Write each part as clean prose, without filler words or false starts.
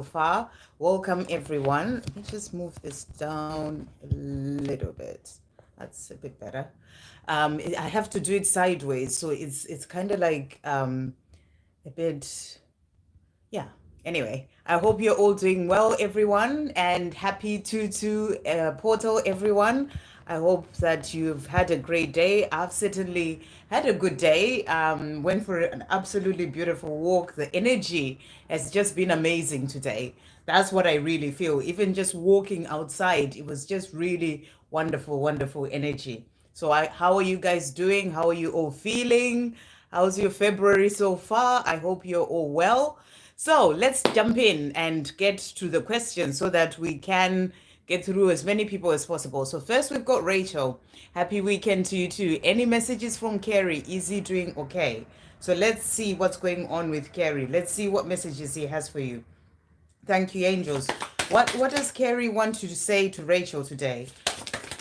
far. Welcome, everyone. Let me just move this down a little bit. That's a bit better. I have to do it sideways, so it's kind of like a bit, yeah. Anyway, I hope you're all doing well, everyone, and happy to Portal, everyone. I hope that you've had a great day. I've certainly had a good day. Went for an absolutely beautiful walk. The energy has just been amazing today. That's what I really feel. Even just walking outside, it was just really wonderful, wonderful energy. So, how are you guys doing? How are you all feeling? How's your February so far? I hope you're all well. So let's jump in and get to the questions so that we can get through as many people as possible. So first we've got Rachel. Happy weekend to you too. Any messages from Kerry? Is he doing okay? So let's see what's going on with Kerry. Let's see what messages he has for you. Thank you, angels. What does Kerry want to say to Rachel today?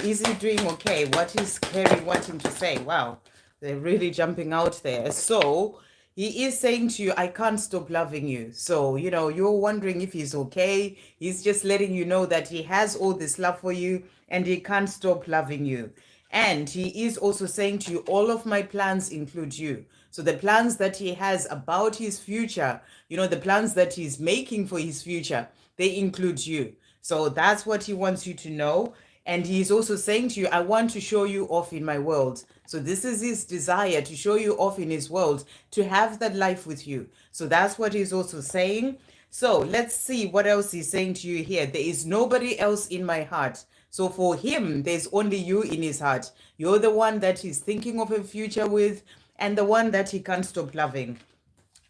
Is he doing okay? What is Kerry wanting to say? Wow, they're really jumping out there. So he is saying to you, I can't stop loving you. So, you're wondering if he's okay. He's just letting you know that he has all this love for you and he can't stop loving you. And he is also saying to you, all of my plans include you. So the plans that he has about his future, the plans that he's making for his future, they include you. So that's what he wants you to know. And he's also saying to you, I want to show you off in my world. So this is his desire to show you off in his world, to have that life with you. So that's what he's also saying. So let's see what else he's saying to you here. There is nobody else in my heart. So for him, there's only you in his heart. You're the one that he's thinking of a future with and the one that he can't stop loving.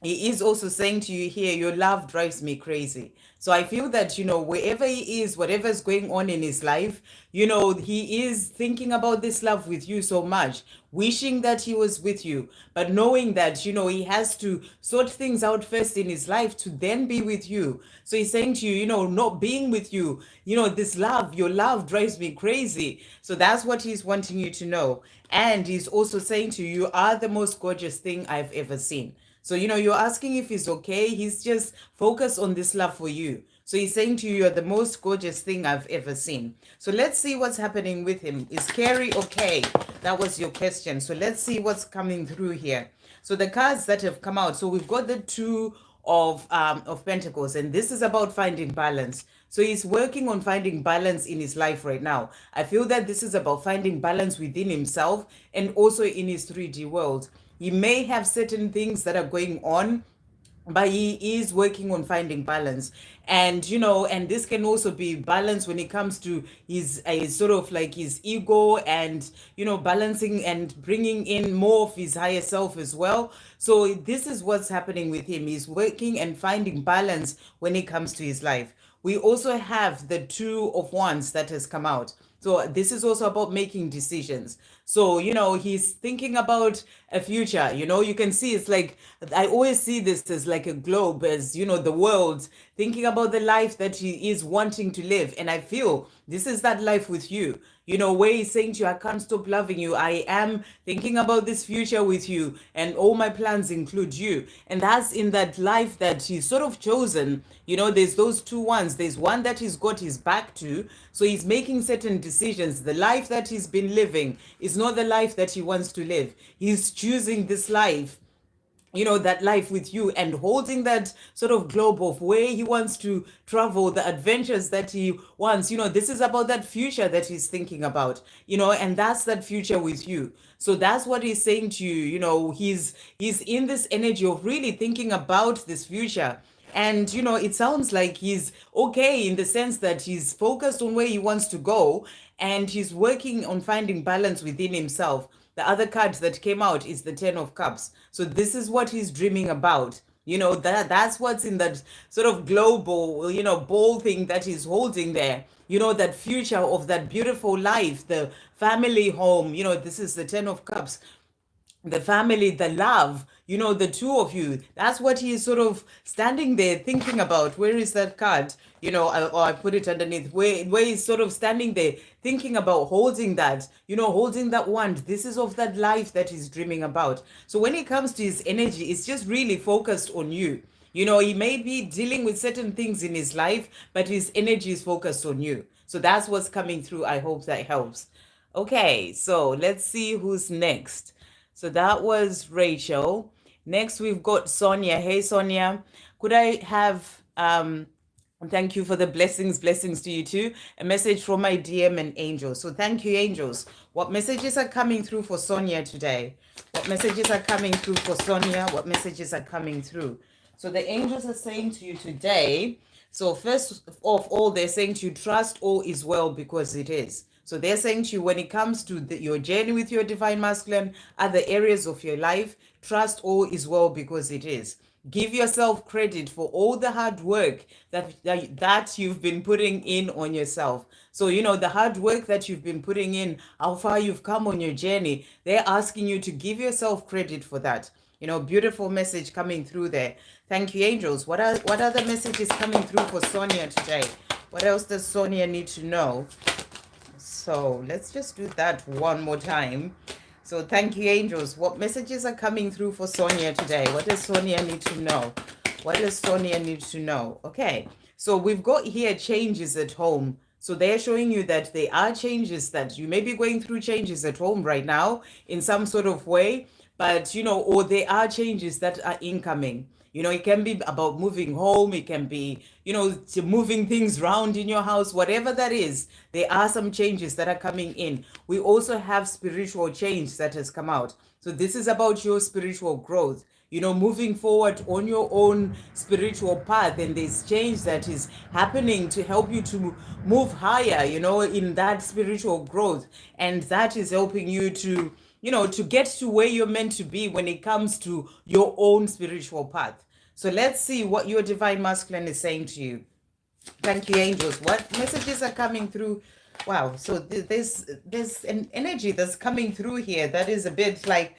He is also saying to you here, your love drives me crazy. So I feel that, wherever he is, whatever's going on in his life, he is thinking about this love with you so much, wishing that he was with you, but knowing that, he has to sort things out first in his life to then be with you. So he's saying to you, not being with you, this love, your love drives me crazy. So that's what he's wanting you to know. And he's also saying to you, you are the most gorgeous thing I've ever seen. So, you're asking if he's okay. He's just focused on this love for you. So he's saying to you, you're the most gorgeous thing I've ever seen. So let's see what's happening with him. Is Kerry okay? That was your question. So let's see what's coming through here. So the cards that have come out. So we've got the two of Pentacles, and this is about finding balance. So he's working on finding balance in his life right now. I feel that this is about finding balance within himself and also in his 3D world. He may have certain things that are going on, but he is working on finding balance. And and this can also be balance when it comes to his sort of like his ego, and balancing and bringing in more of his higher self as well. So this is what's happening with him. He's working and finding balance when it comes to his life. We also have the Two of Wands that has come out. So this is also about making decisions. So, he's thinking about a future. You can see it's like, I always see this as like a globe, as, the world, thinking about the life that he is wanting to live. And I feel this is that life with you, where he's saying to you, I can't stop loving you. I am thinking about this future with you, and all my plans include you. And that's in that life that he's sort of chosen. There's those two ones. There's one that he's got his back to. So he's making certain decisions. The life that he's been living is not the life that he wants to live. He's choosing this life, that life with you, and holding that sort of globe of where he wants to travel, the adventures that he wants. This is about that future that he's thinking about, and that's that future with you. So that's what he's saying to you. He's in this energy of really thinking about this future. And it sounds like he's okay in the sense that he's focused on where he wants to go, and he's working on finding balance within himself. The other card that came out is the Ten of Cups. So this is what he's dreaming about. That's what's in that sort of global, ball thing that he's holding there. That future of that beautiful life, the family home. This is the Ten of Cups, the family, the love, the two of you. That's what he is sort of standing there thinking about. Where is that card? Or I put it underneath, where he's sort of standing there thinking about holding that, holding that wand. This is of that life that he's dreaming about. So when it comes to his energy, it's just really focused on you. You know, he may be dealing with certain things in his life, but his energy is focused on you. So that's what's coming through. I hope that helps. Okay, so let's see who's next. So that was Rachel. Next, we've got Sonia. Hey, Sonia. Could I have thank you for the blessings to you too. A message from my DM and angels. So thank you, angels. What messages are coming through for Sonia today? What messages are coming through for Sonia? What messages are coming through? So the angels are saying to you today, so first of all, they're saying to you, trust all is well because it is. So they're saying to you, when it comes to your journey with your divine masculine, other areas of your life, trust all is well because it is. Give yourself credit for all the hard work that you've been putting in on yourself. So, you know, the hard work that you've been putting in, how far you've come on your journey, they're asking you to give yourself credit for that. You know, beautiful message coming through there. Thank you, angels. What other messages coming through for Sonia today? What else does Sonia need to know? So let's just do that one more time. So thank you, angels. What messages are coming through for Sonia today? What does Sonia need to know? What does Sonia need to know? Okay, so we've got here changes at home. So they're showing you that there are changes, that you may be going through changes at home right now in some sort of way, but you know, or there are changes that are incoming. You know, it can be about moving home, it can be, you know, moving things around in your house, whatever that is. There are some changes that are coming in. We also have spiritual change that has come out. So this is about your spiritual growth, you know, moving forward on your own spiritual path. And there's change that is happening to help you to move higher, you know, in that spiritual growth. And that is helping you to, you know, to get to where you're meant to be when it comes to your own spiritual path. So let's see what your divine masculine is saying to you. Thank you, angels. What messages are coming through? Wow. So there's an energy that's coming through here that is a bit like,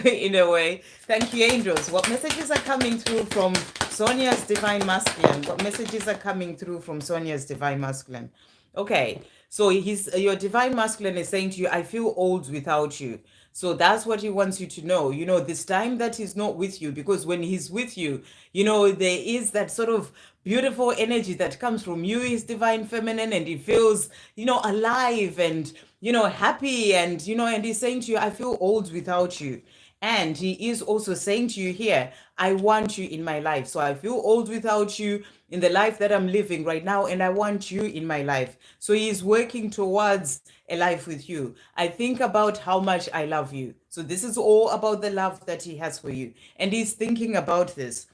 in a way. Thank you, angels. What messages are coming through from Sonia's divine masculine? What messages are coming through from Sonia's divine masculine? Okay. So your divine masculine is saying to you, I feel old without you. So that's what he wants you to know. You know, this time that he's not with you, because when he's with you, you know, there is that sort of beautiful energy that comes from you, his divine feminine, and he feels, you know, alive and, you know, happy. And, you know, and he's saying to you, I feel old without you. And he is also saying to you here, I want you in my life. So I feel old without you in the life that I'm living right now, and I want you in my life. So he's working towards a life with you. I think about how much I love you. So this is all about the love that he has for you. And he's thinking about this.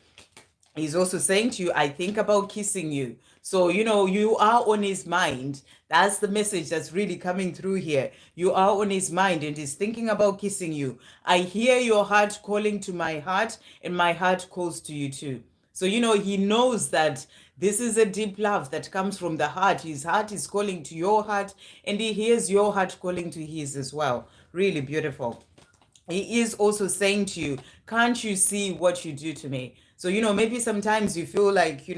He's also saying to you, I think about kissing you. So, you know, you are on his mind. That's the message that's really coming through here. You are on his mind and he's thinking about kissing you. I hear your heart calling to my heart, and my heart calls to you too. So, you know, he knows that this is a deep love that comes from the heart. His heart is calling to your heart, and he hears your heart calling to his as well. Really beautiful. He is also saying to you, can't you see what you do to me? So, you know, maybe sometimes you feel like,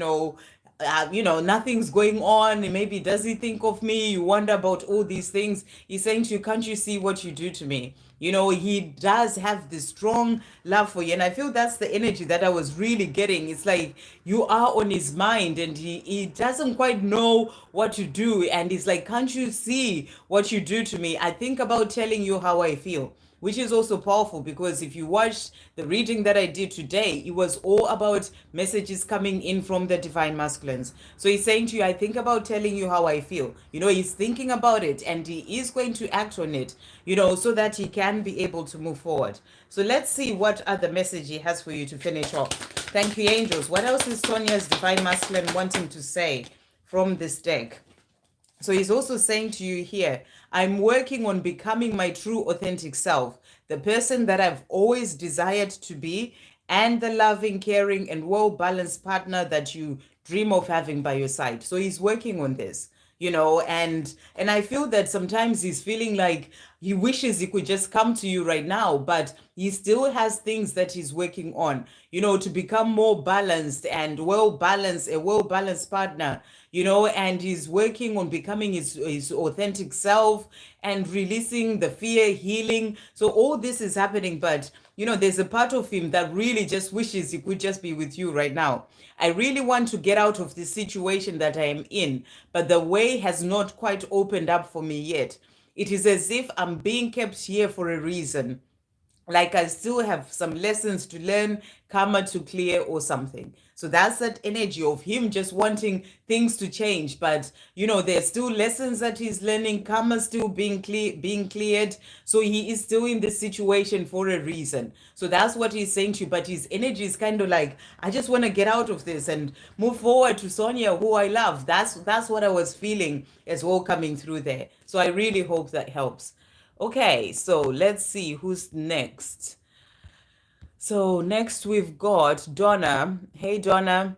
nothing's going on. And maybe does he think of me? You wonder about all these things. He's saying to you, can't you see what you do to me? You know, he does have this strong love for you. And I feel that's the energy that I was really getting. It's like you are on his mind and he doesn't quite know what to do. And he's like, can't you see what you do to me? I think about telling you how I feel, which is also powerful, because if you watched the reading that I did today, it was all about messages coming in from the divine masculines. So he's saying to you, I think about telling you how I feel. You know, he's thinking about it and he is going to act on it, you know, so that he can be able to move forward. So let's see what other message he has for you to finish off. Thank you, angels. What else is Sonia's divine masculine wanting to say from this deck? So he's also saying to you here, I'm working on becoming my true authentic self, the person that I've always desired to be, and the loving, caring, and well-balanced partner that you dream of having by your side. So he's working on this, you know, and I feel that sometimes he's feeling like, he wishes he could just come to you right now, but he still has things that he's working on, to become more balanced and a well balanced partner, and he's working on becoming his authentic self and releasing the fear, healing. So all this is happening, but there's a part of him that really just wishes he could just be with you right now. I really want to get out of this situation that I am in, but the way has not quite opened up for me yet. It is as if I'm being kept here for a reason, like I still have some lessons to learn, karma to clear or something. So that's that energy of him just wanting things to change, but there's still lessons that he's learning, karma still being cleared. So he is still in this situation for a reason. So that's what he's saying to you, but his energy is kind of like, I just want to get out of this and move forward to Sonia, who I love. That's what I was feeling as well coming through there. So I really hope that helps. Okay, so let's see who's next. So next we've got Donna. Hey, Donna.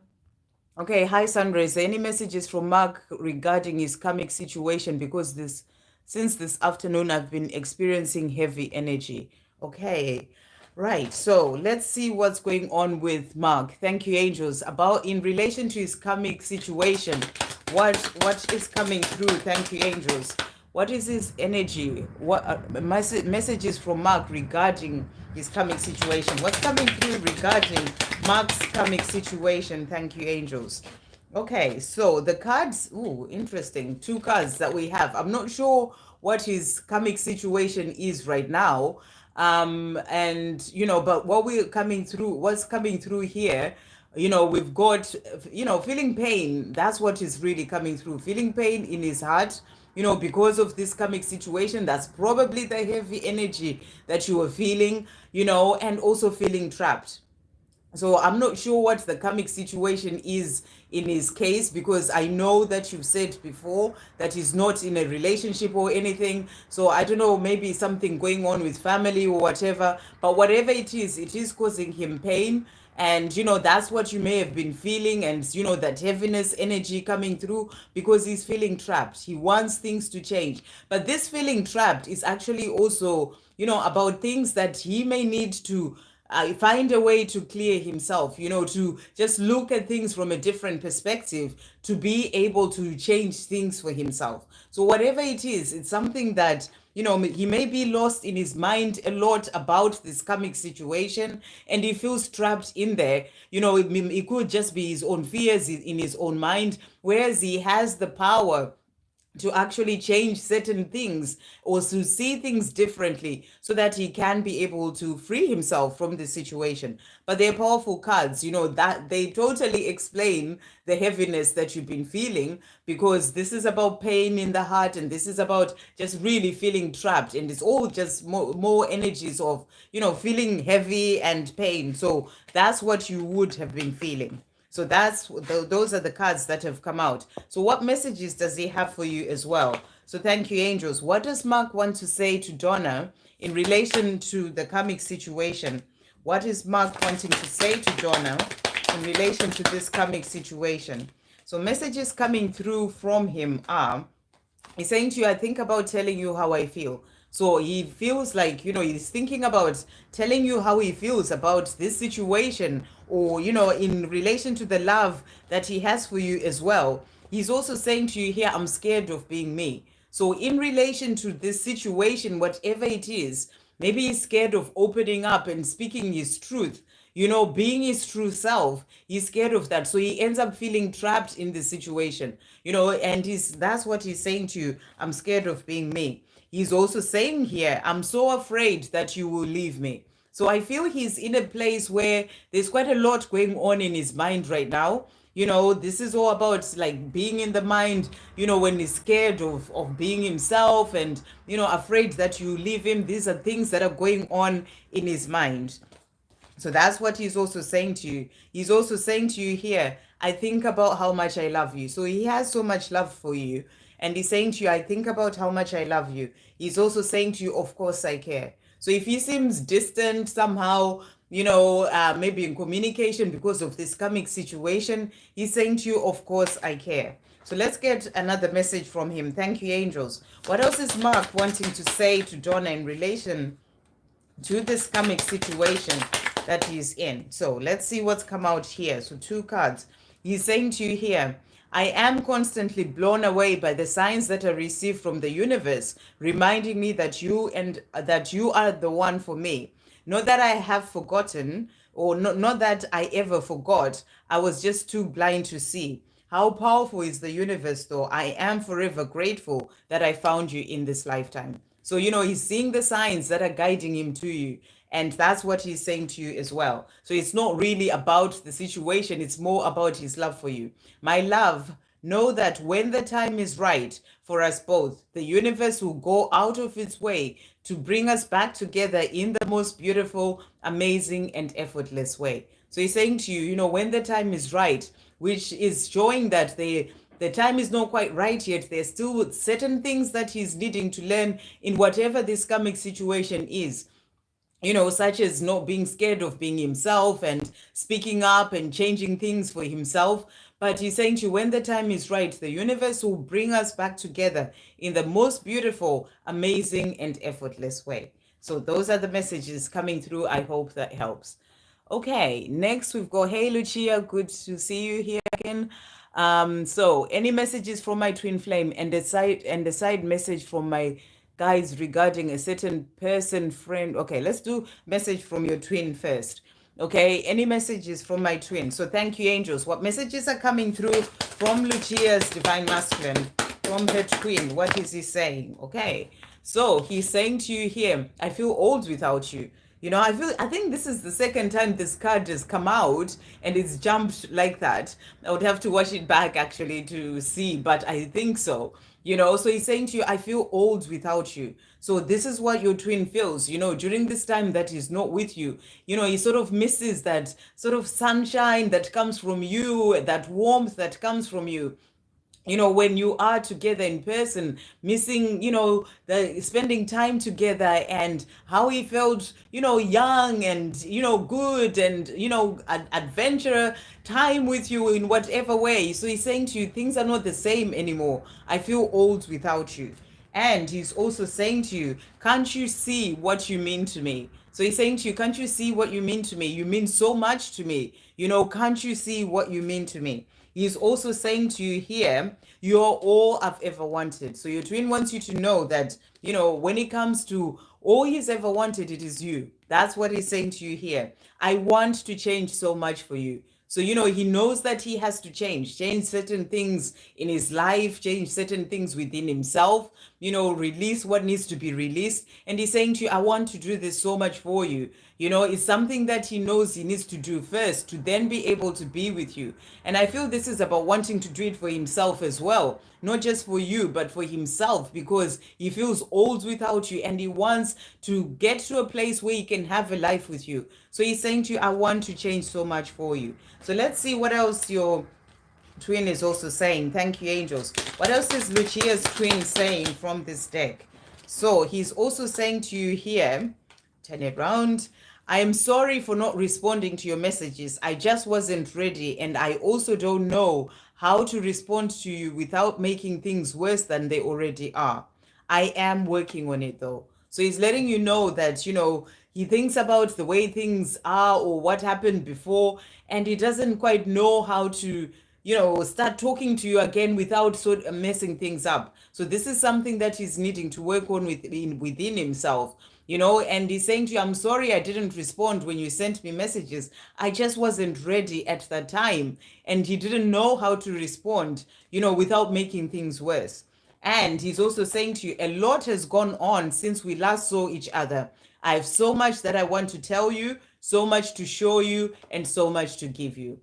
Okay, hi, Sandra. Is there any messages from Mark regarding his karmic situation? Because since this afternoon, I've been experiencing heavy energy. Okay, right. So let's see what's going on with Mark. Thank you, angels. About in relation to his karmic situation, what is coming through? Thank you, angels. What is his energy? What messages from Mark regarding his karmic situation? What's coming through regarding Mark's karmic situation? Thank you, angels. Okay, so the cards, interesting. Two cards that we have. I'm not sure what his karmic situation is right now. And but what's coming through here, we've got, feeling pain. That's what is really coming through. Feeling pain in his heart, because of this karmic situation. That's probably the heavy energy that you were feeling, and also feeling trapped. So I'm not sure what the karmic situation is in his case, because I know that you've said before that he's not in a relationship or anything. So I don't know, maybe something going on with family or whatever. But whatever it is causing him pain. And that's what you may have been feeling, and that heaviness energy coming through, because he's feeling trapped. He wants things to change, but this feeling trapped is actually also about things that he may need to find a way to clear himself, to just look at things from a different perspective, to be able to change things for himself. So whatever it is, it's something that he may be lost in his mind a lot about this karmic situation, and he feels trapped in there. It could just be his own fears in his own mind, whereas he has the power to actually change certain things or to see things differently, so that he can be able to free himself from the situation. But they're powerful cards, that they totally explain the heaviness that you've been feeling, because this is about pain in the heart, and this is about just really feeling trapped, and it's all just more energies of feeling heavy and pain. So that's what you would have been feeling. So those are the cards that have come out. So what messages does he have for you as well? So thank you, angels. What does Mark want to say to Donna in relation to the karmic situation? What is Mark wanting to say to Donna in relation to this karmic situation? So messages coming through from him are, he's saying to you, I think about telling you how I feel. So he feels like, he's thinking about telling you how he feels about this situation, or, in relation to the love that he has for you as well. He's also saying to you here, I'm scared of being me. So in relation to this situation, whatever it is, maybe he's scared of opening up and speaking his truth, being his true self. He's scared of that. So he ends up feeling trapped in the situation, and that's what he's saying to you. I'm scared of being me. He's also saying here, I'm so afraid that you will leave me. So I feel he's in a place where there's quite a lot going on in his mind right now. This is all about like being in the mind, when he's scared of being himself, and, afraid that you leave him. These are things that are going on in his mind. So that's what he's also saying to you. He's also saying to you here, I think about how much I love you. So he has so much love for you. And he's saying to you, I think about how much I love you. He's also saying to you, of course I care. So if he seems distant somehow, maybe in communication because of this karmic situation, he's saying to you, of course I care. So let's get another message from him. Thank you, angels. What else is Mark wanting to say to Donna in relation to this comic situation that he's in? So let's see what's come out here. So 2 cards. He's saying to you here, I am constantly blown away by the signs that I receive from the universe, reminding me that you are the one for me. Not that I have forgotten, or not that I ever forgot. I was just too blind to see. How powerful is the universe, though? I am forever grateful that I found you in this lifetime. So, he's seeing the signs that are guiding him to you. And that's what he's saying to you as well. So it's not really about the situation, it's more about his love for you. My love, know that when the time is right for us both, the universe will go out of its way to bring us back together in the most beautiful, amazing, and effortless way. So he's saying to you, when the time is right, which is showing that the time is not quite right yet. There's still certain things that he's needing to learn in whatever this karmic situation is, such as not being scared of being himself and speaking up and changing things for himself. But he's saying to you, when the time is right, the universe will bring us back together in the most beautiful, amazing, and effortless way. So those are the messages coming through. I hope that helps. Okay, next we've got, hey Lucia, good to see you here again. So any messages from my twin flame and the side message from my guys regarding a certain person, friend. Okay, let's do message from your twin first. Okay, any messages from my twin? So thank you, angels. What messages are coming through from Lucia's divine masculine, from her twin? What is he saying? Okay, so he's saying to you here, I feel old without you. I think this is the second time this card has come out and it's jumped like that. I would have to watch it back actually to see, but I think so. So he's saying to you, I feel old without you. So this is what your twin feels, during this time that he's not with you. He sort of misses that sort of sunshine that comes from you, that warmth that comes from you. When you are together in person, missing, the spending time together, and how he felt, young and, good and, adventure time with you in whatever way. So he's saying to you, things are not the same anymore. I feel old without you. And he's also saying to you, can't you see what you mean to me? So he's saying to you, can't you see what you mean to me? You mean so much to me. Can't you see what you mean to me? He's also saying to you here, you're all I've ever wanted. So your twin wants you to know that, when it comes to all he's ever wanted, it is you. That's what he's saying to you here. I want to change so much for you. So, he knows that he has to change certain things in his life, change certain things within himself, release what needs to be released. And he's saying to you, I want to do this so much for you. It's something that he knows he needs to do first to then be able to be with you. And I feel this is about wanting to do it for himself as well, not just for you, but for himself, because he feels old without you and he wants to get to a place where he can have a life with you. So he's saying to you, I want to change so much for you. So let's see what else your twin is also saying. Thank you, angels. What else is Lucia's twin saying from this deck? So he's also saying to you here, turn it around. I am sorry for not responding to your messages. I just wasn't ready, and I also don't know how to respond to you without making things worse than they already are. I am working on it though. So he's letting you know that, he thinks about the way things are or what happened before, and he doesn't quite know how to, start talking to you again without sort of messing things up. So this is something that he's needing to work on within himself. And he's saying to you, I'm sorry I didn't respond when you sent me messages. I just wasn't ready at that time. And he didn't know how to respond, without making things worse. And he's also saying to you, a lot has gone on since we last saw each other. I have so much that I want to tell you, so much to show you, and so much to give you.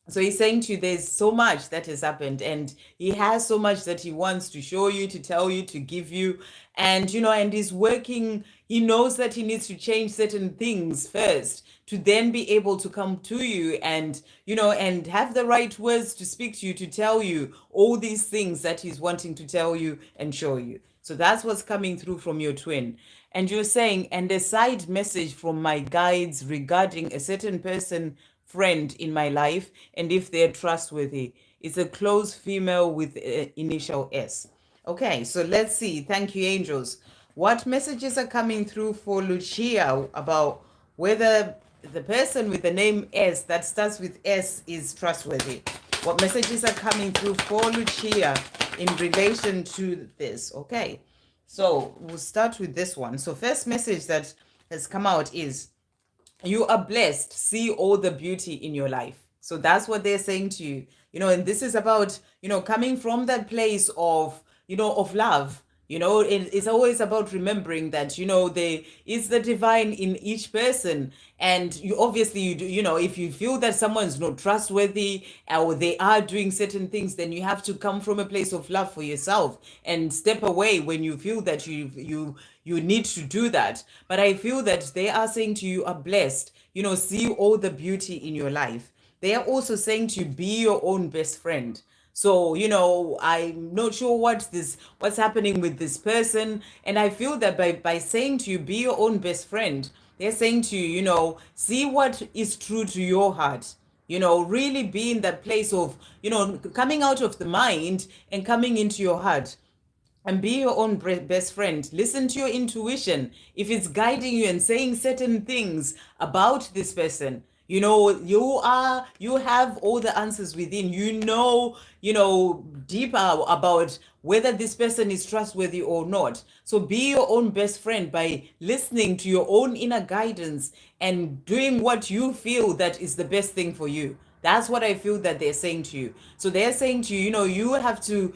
So he's saying to you, there's so much that has happened, and he has so much that he wants to show you, to tell you, to give you. And, and he's working, he knows that he needs to change certain things first to then be able to come to you and, and have the right words to speak to you, to tell you all these things that he's wanting to tell you and show you. So that's what's coming through from your twin. And you're saying, and a side message from my guides regarding a certain person, friend in my life, and if they're trustworthy. It's a close female with initial S. Okay, so let's see. Thank you, angels. What messages are coming through for Lucia about whether the person with the name S that starts with S is trustworthy? What messages are coming through for Lucia in relation to this? Okay, so we'll start with this one. So first message that has come out is, you are blessed. See all the beauty in your life. So that's what they're saying to you. And this is about, coming from that place of, of love. It's always about remembering that, there is the divine in each person. And you obviously, you do, if you feel that someone's not trustworthy or they are doing certain things, then you have to come from a place of love for yourself and step away when you feel that you need to do that. But I feel that they are saying to you, are blessed, see all the beauty in your life. They are also saying to you, be your own best friend. So, I'm not sure what's happening with this person. And I feel that by saying to you, be your own best friend, they're saying to you, see what is true to your heart. Really be in that place of, coming out of the mind and coming into your heart. And be your own best friend. Listen to your intuition. If it's guiding you and saying certain things about this person, you have all the answers within. Deeper about whether this person is trustworthy or not. So be your own best friend by listening to your own inner guidance and doing what you feel that is the best thing for you. That's what I feel that they're saying to you. So they're saying to you, you have to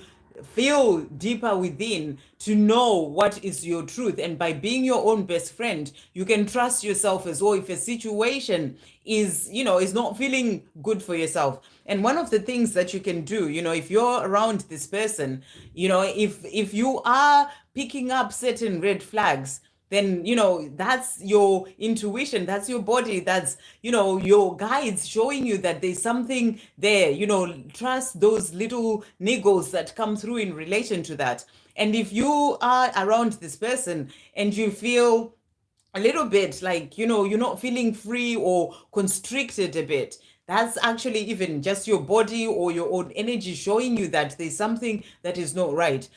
feel deeper within to know what is your truth. And by being your own best friend, you can trust yourself as well if a situation is not feeling good for yourself. And one of the things that you can do, if you're around this person, if you are picking up certain red flags, then that's your intuition, that's your body, that's your guides showing you that there's something there. Trust those little niggles that come through in relation to that. And if you are around this person and you feel a little bit like you're not feeling free or constricted a bit, that's actually even just your body or your own energy showing you that there's something that is not right,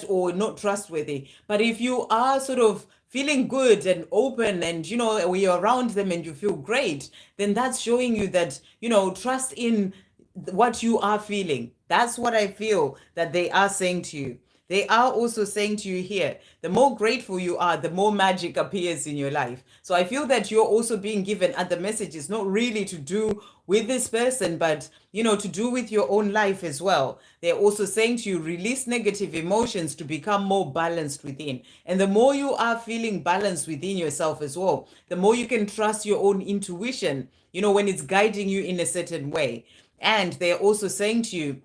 or not trustworthy. But if you are sort of feeling good and open and when you're around them and you feel great, then that's showing you that trust in what you are feeling. That's what I feel that they are saying to you. They are also saying to you here, the more grateful you are, the more magic appears in your life. So I feel that you're also being given other messages, not really to do with this person, but to do with your own life as well. They're also saying to you, release negative emotions to become more balanced within. And the more you are feeling balanced within yourself as well, the more you can trust your own intuition, when it's guiding you in a certain way. And they're also saying to you,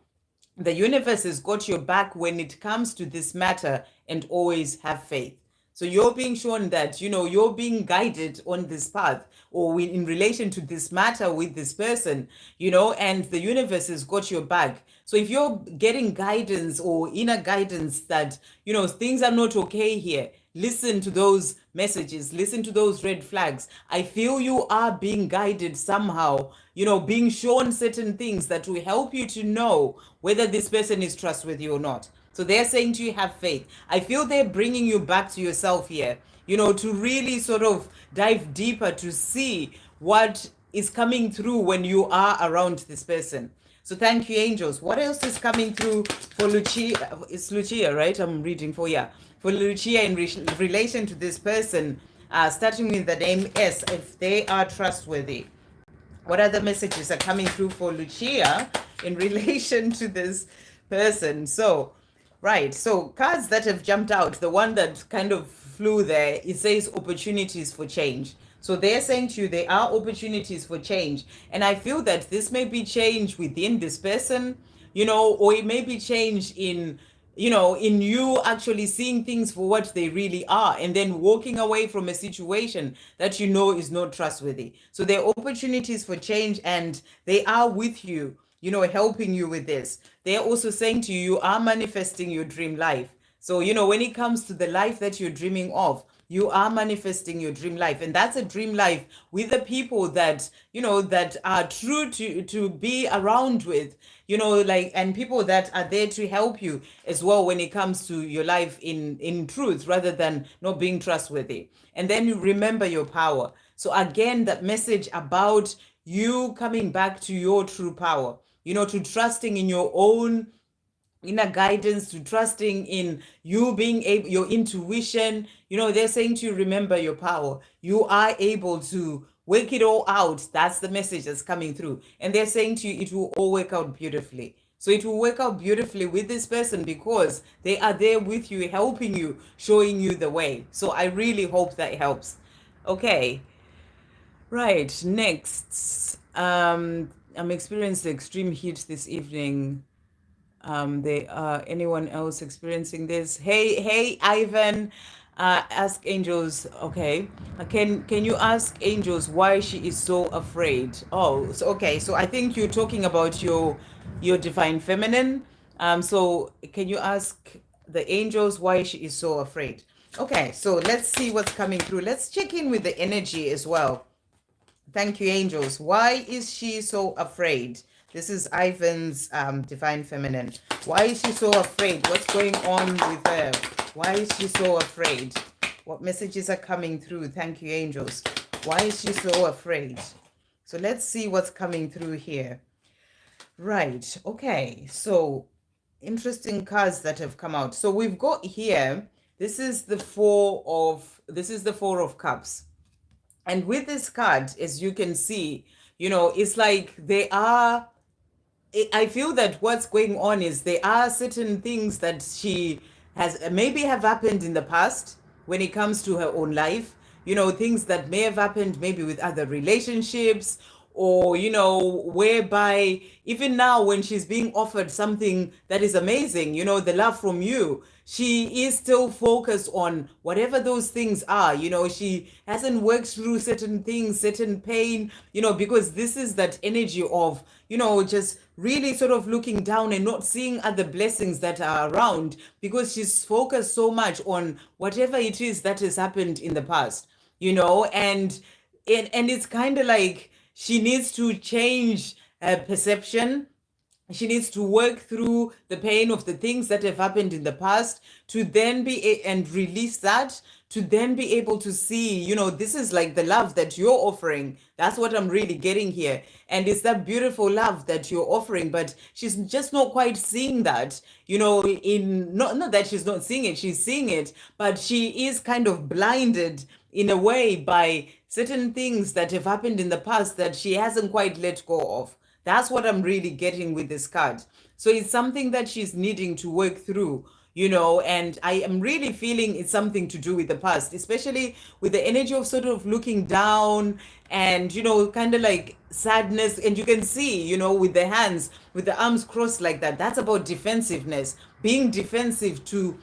the universe has got your back when it comes to this matter, and always have faith. So you're being shown that, you're being guided on this path, or in relation to this matter with this person, and the universe has got your back. So if you're getting guidance or inner guidance that, things are not okay here, listen to those messages, listen to those red flags. I feel you are being guided somehow, being shown certain things that will help you to know whether this person is trustworthy or not. So they're saying to you, have faith. I feel they're bringing you back to yourself here, to really sort of dive deeper to see what is coming through when you are around this person. So thank you, angels. What else is coming through for Lucia? It's Lucia, right? I'm reading for, yeah. For Lucia in relation to this person, starting with the name S, if they are trustworthy. What other messages are coming through for Lucia in relation to this person? So, right. So cards that have jumped out, the one that kind of flew there, it says opportunities for change. So they're saying to you, there are opportunities for change. And I feel that this may be change within this person, or it may be change in you actually seeing things for what they really are, and then walking away from a situation that is not trustworthy. So there are opportunities for change, and they are with you, helping you with this. They're also saying to you, you are manifesting your dream life. So, when it comes to the life that you're dreaming of, you are manifesting your dream life. And that's a dream life with the people that, that are true to be around with, like, and people that are there to help you as well when it comes to your life in truth, rather than not being trustworthy. And then you remember your power. So again, that message about you coming back to your true power, to trusting in your own inner guidance, to trusting in you being able, your intuition. They're saying to you, remember your power. You are able to work it all out. That's the message that's coming through. And they're saying to you, it will all work out beautifully. So it will work out beautifully with this person because they are there with you, helping you, showing you the way. So I really hope that helps. Okay. Right. Next. I'm experiencing extreme heat this evening. They anyone else experiencing this? Hey, Ivan. Ask angels. Okay. Can you ask angels why she is so afraid? Oh, so okay. So I think you're talking about your divine feminine. So can you ask the angels why she is so afraid? Okay. So let's see what's coming through. Let's check in with the energy as well. Thank you, angels. Why is she so afraid? This is Ivan's divine feminine. Why is she so afraid? What's going on with her? Why is she so afraid? What messages are coming through? Thank you, angels. Why is she so afraid? So let's see what's coming through here. Right. Okay. So interesting cards that have come out. So we've got here, this is the four of cups. And with this card, as you can see, it's like I feel that what's going on is there are certain things that she has maybe have happened in the past when it comes to her own life, things that may have happened maybe with other relationships, or whereby even now when she's being offered something that is amazing, the love from you, she is still focused on whatever those things are. She hasn't worked through certain things, certain pain, because this is that energy of just really sort of looking down and not seeing other blessings that are around, because she's focused so much on whatever it is that has happened in the past, and it's kind of like she needs to change her perception. She needs to work through the pain of the things that have happened in the past to then and release that, to then be able to see, this is like the love that you're offering. That's what I'm really getting here. And it's that beautiful love that you're offering, but she's just not quite seeing that, in not that she's not seeing it, she's seeing it, but she is kind of blinded in a way by certain things that have happened in the past that she hasn't quite let go of. That's what I'm really getting with this card. So it's something that she's needing to work through, and I am really feeling it's something to do with the past, especially with the energy of sort of looking down and, kind of like sadness. And you can see, with the hands, with the arms crossed like that, that's about defensiveness, being defensive to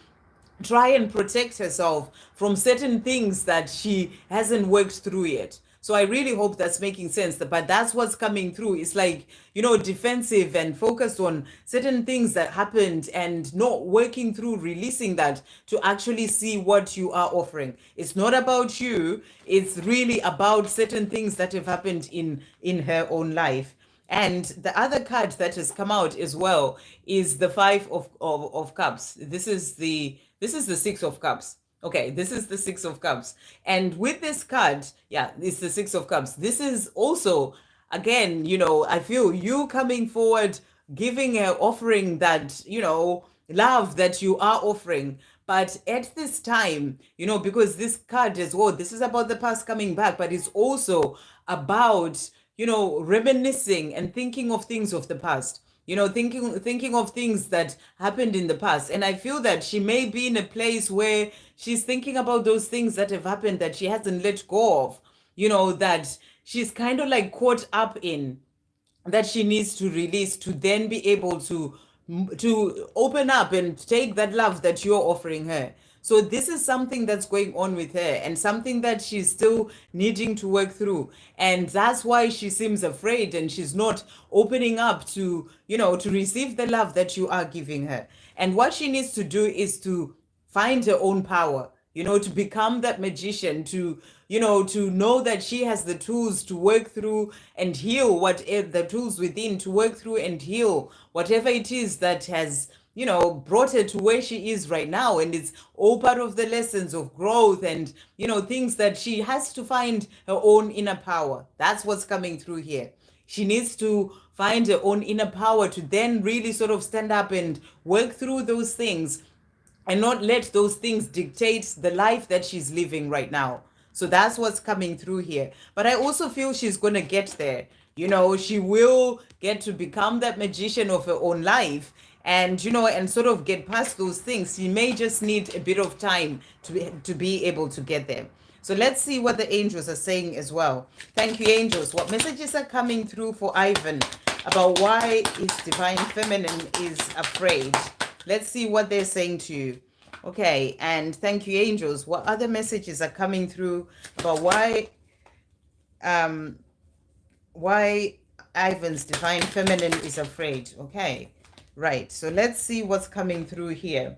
try and protect herself from certain things that she hasn't worked through yet. So I really hope that's making sense. But that's what's coming through. It's like, defensive and focused on certain things that happened and not working through releasing that to actually see what you are offering. It's not about you. It's really about certain things that have happened in her own life. And the other card that has come out as well is the Five of Cups. This is the Six of Cups. Okay, this is the Six of Cups. And with this card, yeah, it's the Six of Cups. This is also, again, I feel you coming forward, giving offering that, love that you are offering. But at this time, because this card as well, this is about the past coming back, but it's also about, reminiscing and thinking of things of the past. Thinking of things that happened in the past. And I feel that she may be in a place where she's thinking about those things that have happened that she hasn't let go of, that she's kind of like caught up in, that she needs to release to then be able to open up and take that love that you're offering her. So this is something that's going on with her and something that she's still needing to work through. And that's why she seems afraid and she's not opening up to, to receive the love that you are giving her. And what she needs to do is to find her own power. to become that magician, to know that she has the tools to work through and heal the tools within to work through and heal whatever it is that has brought her to where she is right now. And it's all part of the lessons of growth and things that she has to find her own inner power. That's what's coming through here. She needs to find her own inner power to then really sort of stand up and work through those things and not let those things dictate the life that she's living right now. So that's what's coming through here. But I also feel she's going to get there. She will get to become that magician of her own life and sort of get past those things. She may just need a bit of time to be able to get there. So let's see what the angels are saying as well. Thank you, angels. What messages are coming through for Ivan about why his divine feminine is afraid? Let's see what they're saying to you. Okay, and thank you, angels. What other messages are coming through about why Ivan's divine feminine is afraid? Okay, right. So let's see what's coming through here.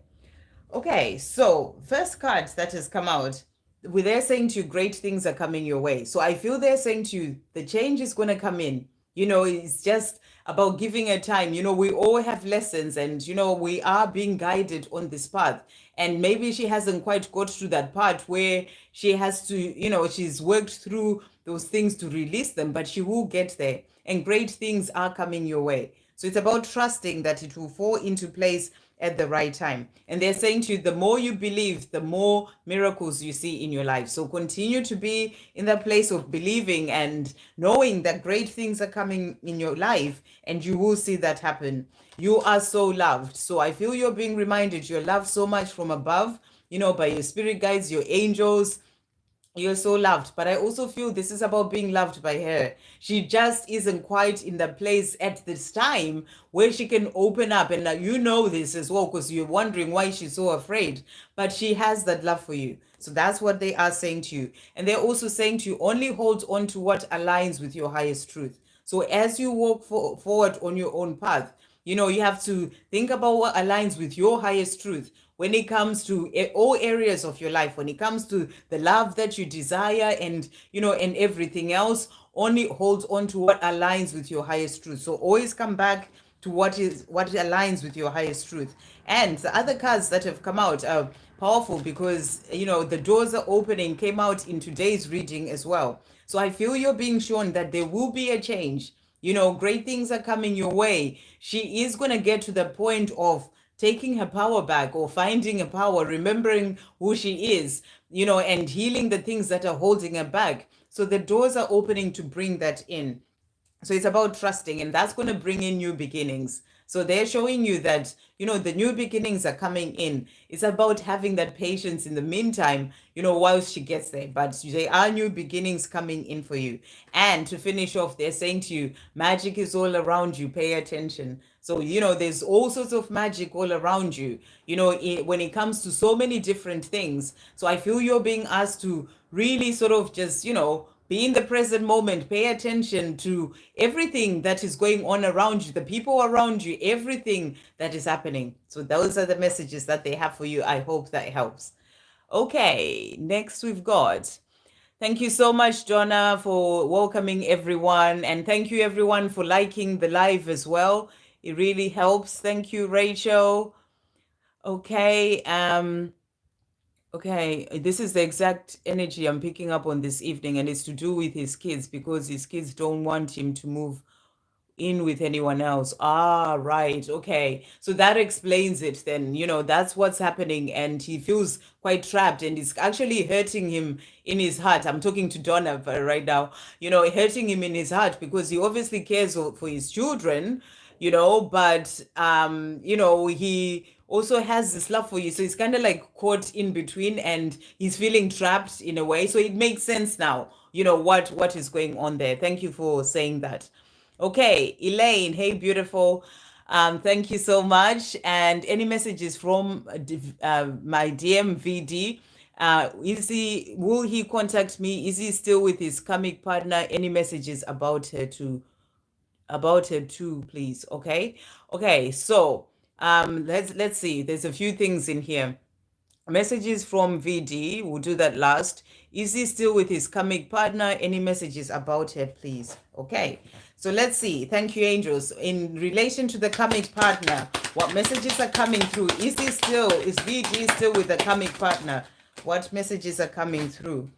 Okay, so first card that has come out, they're saying to you, great things are coming your way. So I feel they're saying to you, the change is going to come in. It's just about giving it time. We all have lessons and, we are being guided on this path. And maybe she hasn't quite got to that part where she has to, she's worked through those things to release them, but she will get there. And great things are coming your way. So it's about trusting that it will fall into place at the right time. And they're saying to you, the more you believe, the more miracles you see in your life. So continue to be in that place of believing and knowing that great things are coming in your life, and you will see that happen. You are so loved. So I feel you're being reminded you're loved so much from above, by your spirit guides, your angels. You're so loved. But I also feel this is about being loved by her. She just isn't quite in the place at this time where she can open up. And you know this as well, because you're wondering why she's so afraid. But she has that love for you. So that's what they are saying to you. And they're also saying to you, only hold on to what aligns with your highest truth. So as you walk forward on your own path, you have to think about what aligns with your highest truth when it comes to all areas of your life, when it comes to the love that you desire and, and everything else. Only hold on to what aligns with your highest truth. So always come back to what aligns with your highest truth. And the other cards that have come out are powerful because, the doors are opening came out in today's reading as well. So I feel you're being shown that there will be a change. Great things are coming your way. She is going to get to the point of taking her power back or finding her power, remembering who she is, and healing the things that are holding her back. So the doors are opening to bring that in. So it's about trusting, and that's going to bring in new beginnings. So they're showing you that, the new beginnings are coming in. It's about having that patience in the meantime, whilst she gets there. But there are new beginnings coming in for you. And to finish off, they're saying to you, magic is all around you. Pay attention. So, there's all sorts of magic all around you, when it comes to so many different things. So I feel you're being asked to really sort of just, be in the present moment, pay attention to everything that is going on around you, the people around you, everything that is happening. So those are the messages that they have for you. I hope that helps. Okay, next we've got, thank you so much, Donna, for welcoming everyone. And thank you everyone for liking the live as well. It really helps. Thank you, Rachel. Okay, okay, this is the exact energy I'm picking up on this evening, and it's to do with his kids because his kids don't want him to move in with anyone else. Ah, right. Okay. So that explains it then. That's what's happening. And he feels quite trapped, and it's actually hurting him in his heart. I'm talking to Donna right now, hurting him in his heart because he obviously cares for his children, but, he also has this love for you. So he's kind of like caught in between and he's feeling trapped in a way. So it makes sense now, what is going on there. Thank you for saying that. Okay, Elaine, hey, beautiful. Thank you so much. And any messages from my DMVD? Will he contact me? Is he still with his karmic partner? Any messages about her too, please? Okay. So let's see. There's a few things in here. Messages from VD, we'll do that last. Is he still with his karmic partner? Any messages about her, please? Okay, so let's see. Thank you, angels. In relation to the karmic partner, what messages are coming through? Is VD still with the karmic partner? What messages are coming through?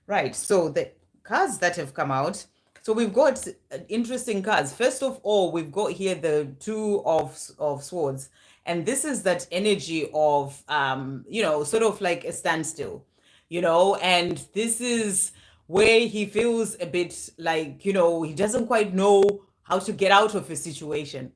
Right, so the cards that have come out. So we've got interesting cards. First of all, we've got here the two of swords, and this is that energy of sort of like a standstill, and this is where he feels a bit like, he doesn't quite know how to get out of a situation.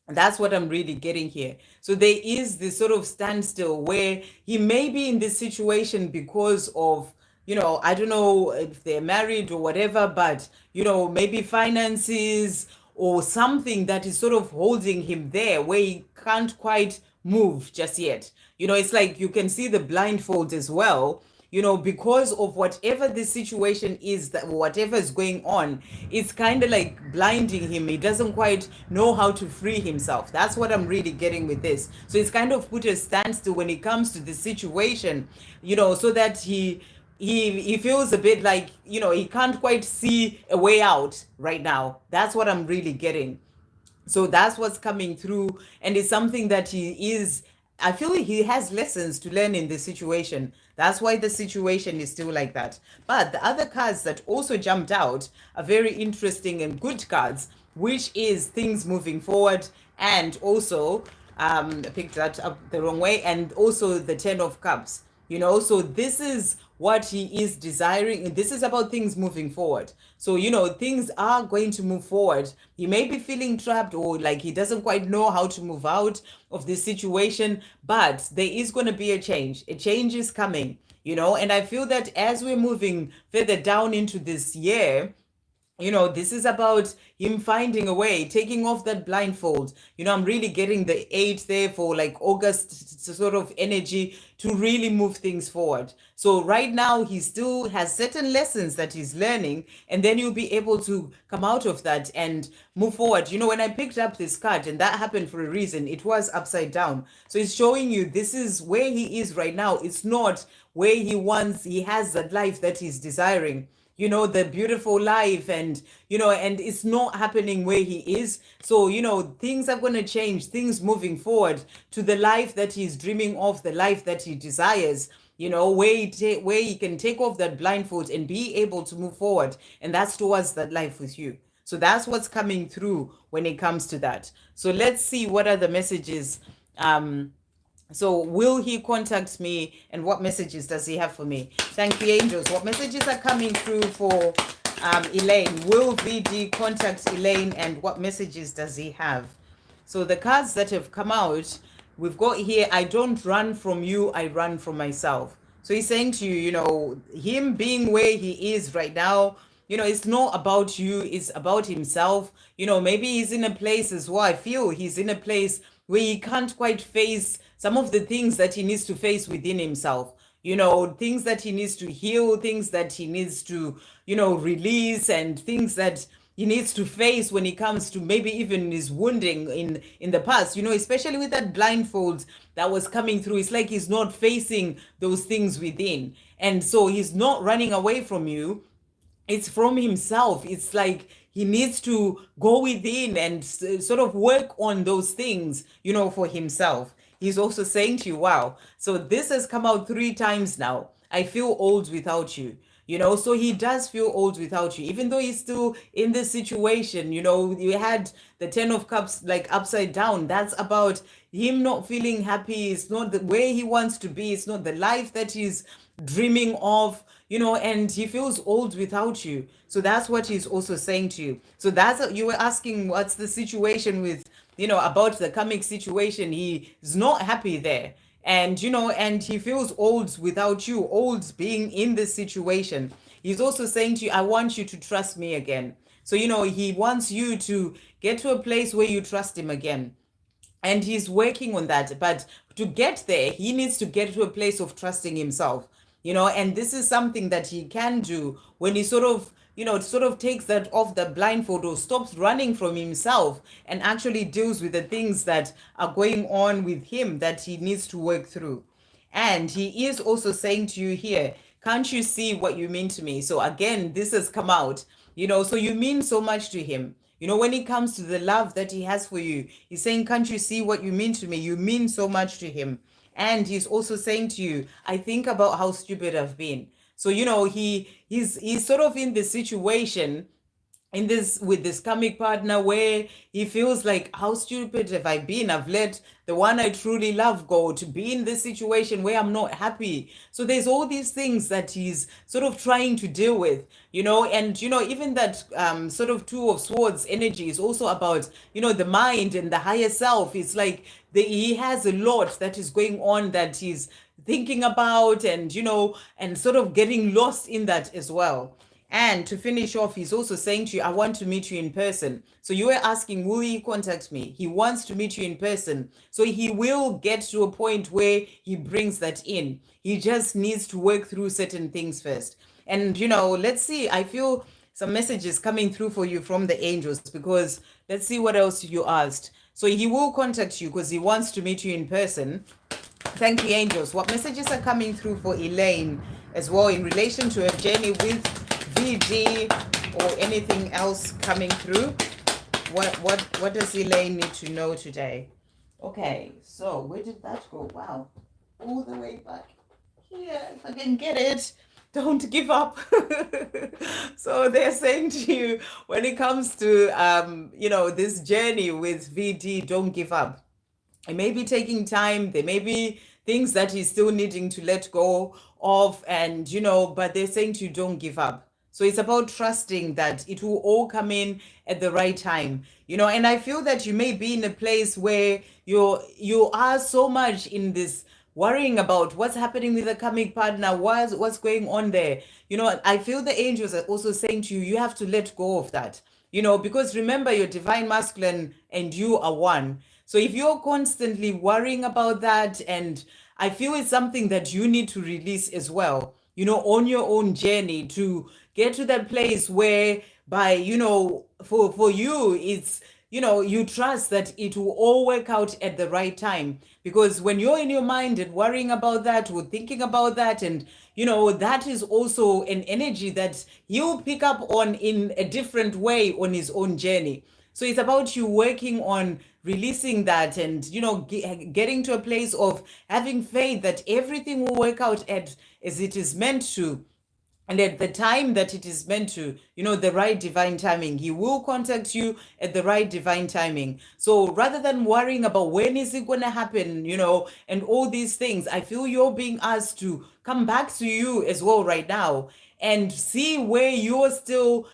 That's what I'm really getting here. So there is this sort of standstill where he may be in this situation because of, I don't know if they're married or whatever, but, maybe finances or something that is sort of holding him there where he can't quite move just yet. It's like you can see the blindfold as well, because of whatever the situation is, that whatever is going on, it's kind of like blinding him. He doesn't quite know how to free himself. That's what I'm really getting with this. So it's kind of put a standstill when it comes to the situation, so that he feels a bit like, he can't quite see a way out right now. That's what I'm really getting. So that's what's coming through, and it's something that I feel like he has lessons to learn in this situation. That's why the situation is still like that. But the other cards that also jumped out are very interesting and good cards, which is things moving forward, and also I picked that up the wrong way, and also the Ten of Cups. So this is what he is desiring, and this is about things moving forward. So things are going to move forward. He may be feeling trapped, or like he doesn't quite know how to move out of this situation, but there is going to be a change. A change is coming, and I feel that as we're moving further down into this year, this is about him finding a way, taking off that blindfold. I'm really getting the 8 there for like August sort of energy to really move things forward. So right now he still has certain lessons that he's learning, and then you'll be able to come out of that and move forward. When I picked up this card, and that happened for a reason, it was upside down. So it's showing you this is where he is right now. It's not where he has that life that he's desiring, the beautiful life, and and it's not happening where he is. So things are going to change, things moving forward to the life that he's dreaming of, the life that he desires, where he can take off that blindfold and be able to move forward, and that's towards that life with you. So that's what's coming through when it comes to that. So let's see what are the messages. So will he contact me, and what messages does he have for me? Thank you, angels. What messages are coming through for Elaine? Will VD contact Elaine, and what messages does he have? So the cards that have come out, we've got here, I don't run from you, I run from myself. So he's saying to you, him being where he is right now, it's not about you, it's about himself. Maybe he's in a place as well. I feel he's in a place where he can't quite face some of the things that he needs to face within himself. Things that he needs to heal, things that he needs to, release, and things that he needs to face when it comes to maybe even his wounding in the past, especially with that blindfold that was coming through. It's like he's not facing those things within. And so he's not running away from you. It's from himself. It's like he needs to go within and sort of work on those things, for himself. He's also saying to you, wow, so this has come out 3 times now. I feel old without you. So he does feel old without you, even though he's still in this situation. You had the 10 of Cups like upside down. That's about him not feeling happy. It's not the way he wants to be. It's not the life that he's dreaming of, and he feels old without you. So that's what he's also saying to you. So you were asking what's the situation with, about the karmic situation. He is not happy there. And, and he feels old without you, old being in this situation. He's also saying to you, I want you to trust me again. So, he wants you to get to a place where you trust him again. And he's working on that. But to get there, he needs to get to a place of trusting himself, and this is something that he can do when he sort of takes that off the blindfold, or stops running from himself and actually deals with the things that are going on with him that he needs to work through. And he is also saying to you here, can't you see what you mean to me? So again, this has come out, so you mean so much to him. When it comes to the love that he has for you, he's saying, can't you see what you mean to me? You mean so much to him. And he's also saying to you, I think about how stupid I've been. So, he's sort of in this situation in this with this comic partner where he feels like, how stupid have I been? I've let the one I truly love go to be in this situation where I'm not happy. So there's all these things that he's sort of trying to deal with, and even that sort of two of swords energy is also about the mind and the higher self. It's like he has a lot that is going on that he's thinking about, and sort of getting lost in that as well. And to finish off, he's also saying to you, I want to meet you in person. So you were asking, will he contact me? He wants to meet you in person. So he will get to a point where he brings that in. He just needs to work through certain things first. And, let's see. I feel some messages coming through for you from the angels, because let's see what else you asked. So he will contact you because he wants to meet you in person. Thank you, angels. What messages are coming through for Elaine as well in relation to her journey with VD, or anything else coming through? What does Elaine need to know today? Okay, so where did that go? Wow, all the way back here. If I can get it, don't give up. So they're saying to you, when it comes to this journey with VD, don't give up. It may be taking time. There may be things that he's still needing to let go of, and but they're saying to you, don't give up. So it's about trusting that it will all come in at the right time, and I feel that you may be in a place where you are so much in this worrying about what's happening with the coming partner, what's going on there. I feel the angels are also saying to you, you have to let go of that, because remember, your divine masculine and you are one. So if you're constantly worrying about that, and I feel it's something that you need to release as well, on your own journey to get to that place where by, for you, it's, you trust that it will all work out at the right time. Because when you're in your mind and worrying about that or thinking about that, and, that is also an energy that he'll pick up on in a different way on his own journey. So it's about you working on releasing that, and getting to a place of having faith that everything will work out as it is meant to, and at the time that it is meant to, the right divine timing. He will contact you at the right divine timing. So rather than worrying about when is it going to happen, and all these things, I feel you're being asked to come back to you as well right now and see where you're still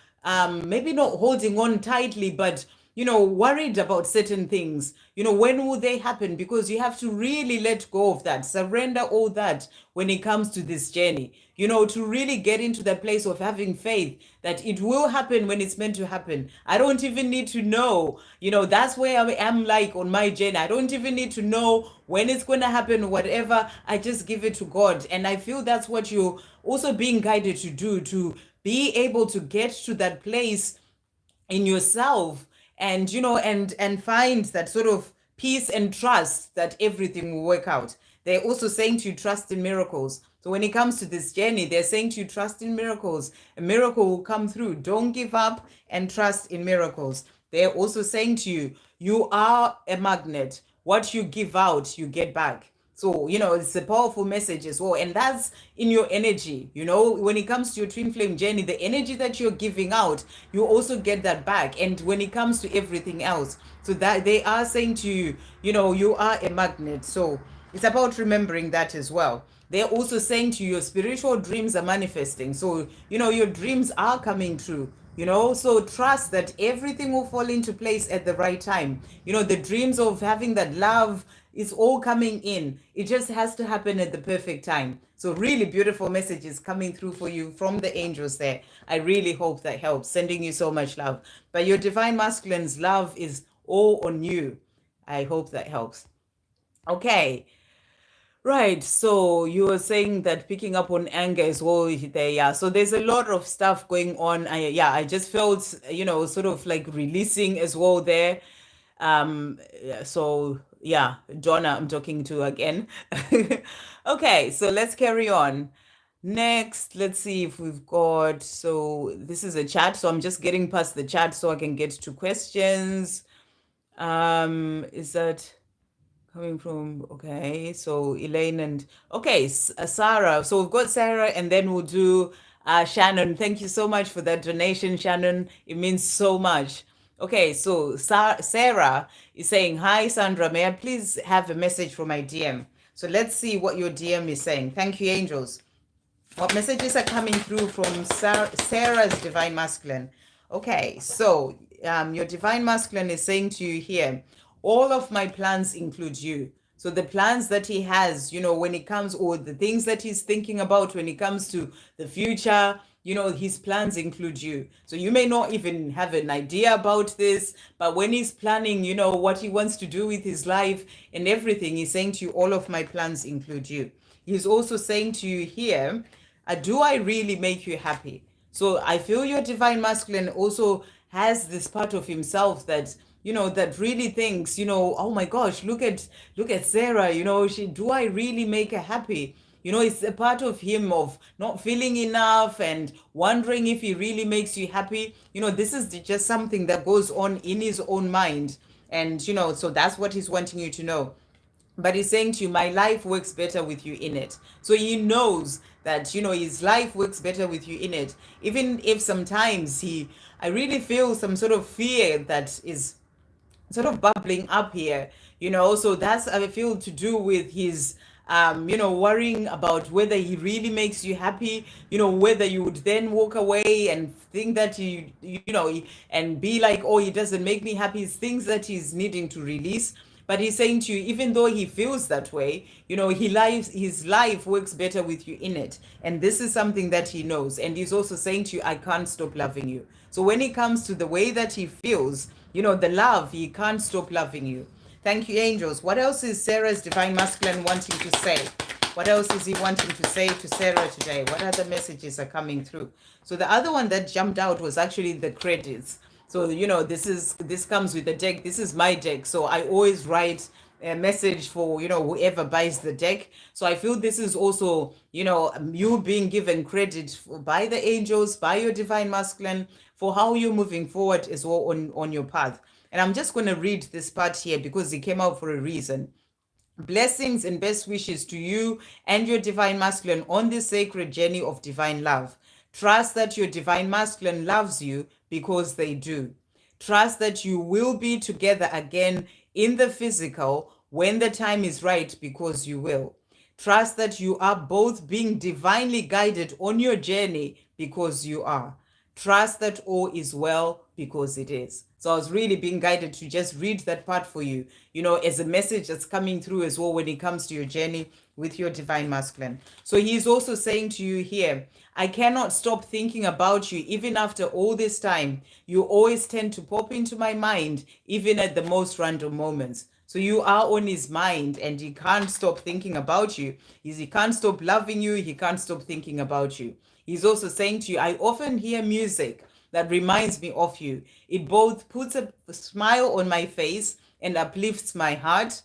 maybe not holding on tightly, but worried about certain things. When will they happen? Because you have to really let go of that, surrender all that when it comes to this journey, to really get into that place of having faith that it will happen when it's meant to happen. I don't even need to know, that's where I am like on my journey. I don't even need to know when it's going to happen, whatever. I just give it to God. And I feel that's what you're also being guided to do, to be able to get to that place in yourself, and and find that sort of peace and trust that everything will work out. They're also saying to you, trust in miracles. So when it comes to this journey, they're saying to you, trust in miracles. A miracle will come through. Don't give up, and trust in miracles. They're also saying to you, you are a magnet. What you give out, you get back. So, it's a powerful message as well. And that's in your energy. When it comes to your twin flame journey, the energy that you're giving out, you also get that back. And when it comes to everything else, so that they are saying to you, you are a magnet. So it's about remembering that as well. They're also saying to you, your spiritual dreams are manifesting. So, your dreams are coming true. So trust that everything will fall into place at the right time. The dreams of having that love, it's all coming in. It just has to happen at the perfect time. So really beautiful messages coming through for you from the angels there. I really hope that helps. Sending you so much love. But your divine masculine's love is all on you. I hope that helps. Okay. Right. So you were saying that picking up on anger as well there. Yeah. So there's a lot of stuff going on. I just felt, sort of like releasing as well there. So yeah, Donna, I'm talking to again. Okay, so let's carry on. Next, let's see if we've got, so this is a chat, so I'm just getting past the chat so I can get to questions. Is that coming from, okay, so Elaine and, okay, Sarah. So we've got Sarah and then we'll do Shannon. Thank you so much for that donation, Shannon. It means so much. Okay, so Sarah is saying, hi, Sandra, may I please have a message for my DM? So let's see what your DM is saying. Thank you, angels. What messages are coming through from Sarah's Divine Masculine? Okay, so your Divine Masculine is saying to you here, all of my plans include you. So the plans that he has, when it comes, or the things that he's thinking about when it comes to the future, his plans include you. So you may not even have an idea about this, but when he's planning, what he wants to do with his life and everything, he's saying to you, all of my plans include you. He's also saying to you here, do I really make you happy? So I feel your Divine Masculine also has this part of himself that, that really thinks, oh my gosh, look at Sarah, do I really make her happy? It's a part of him of not feeling enough and wondering if he really makes you happy. This is just something that goes on in his own mind. And, so that's what he's wanting you to know. But he's saying to you, my life works better with you in it. So he knows that, his life works better with you in it. Even if sometimes I really feel some sort of fear that is sort of bubbling up here, so that's, I feel, to do with his worrying about whether he really makes you happy, whether you would then walk away and think that and be like, oh, he doesn't make me happy. It's things that he's needing to release. But he's saying to you, even though he feels that way, his life works better with you in it. And this is something that he knows. And he's also saying to you, I can't stop loving you. So when it comes to the way that he feels, the love, he can't stop loving you. Thank you, angels. What else is Sarah's Divine Masculine wanting to say? What else is he wanting to say to Sarah today? What other messages are coming through? So the other one that jumped out was actually the credits. So, this comes with the deck. This is my deck. So I always write a message for, whoever buys the deck. So I feel this is also, you being given credit by the angels, by your Divine Masculine, for how you're moving forward as well on your path. And I'm just going to read this part here because it came out for a reason. Blessings and best wishes to you and your Divine Masculine on this sacred journey of divine love. Trust that your Divine Masculine loves you because they do. Trust that you will be together again in the physical when the time is right, because you will. Trust that you are both being divinely guided on your journey, because you are. Trust that all is well, because it is. So I was really being guided to just read that part for you, as a message that's coming through as well when it comes to your journey with your Divine Masculine. So he's also saying to you here, I cannot stop thinking about you even after all this time. You always tend to pop into my mind, even at the most random moments. So you are on his mind and he can't stop thinking about you. He can't stop loving you. He can't stop thinking about you. He's also saying to you, I often hear music that reminds me of you. It both puts a smile on my face and uplifts my heart,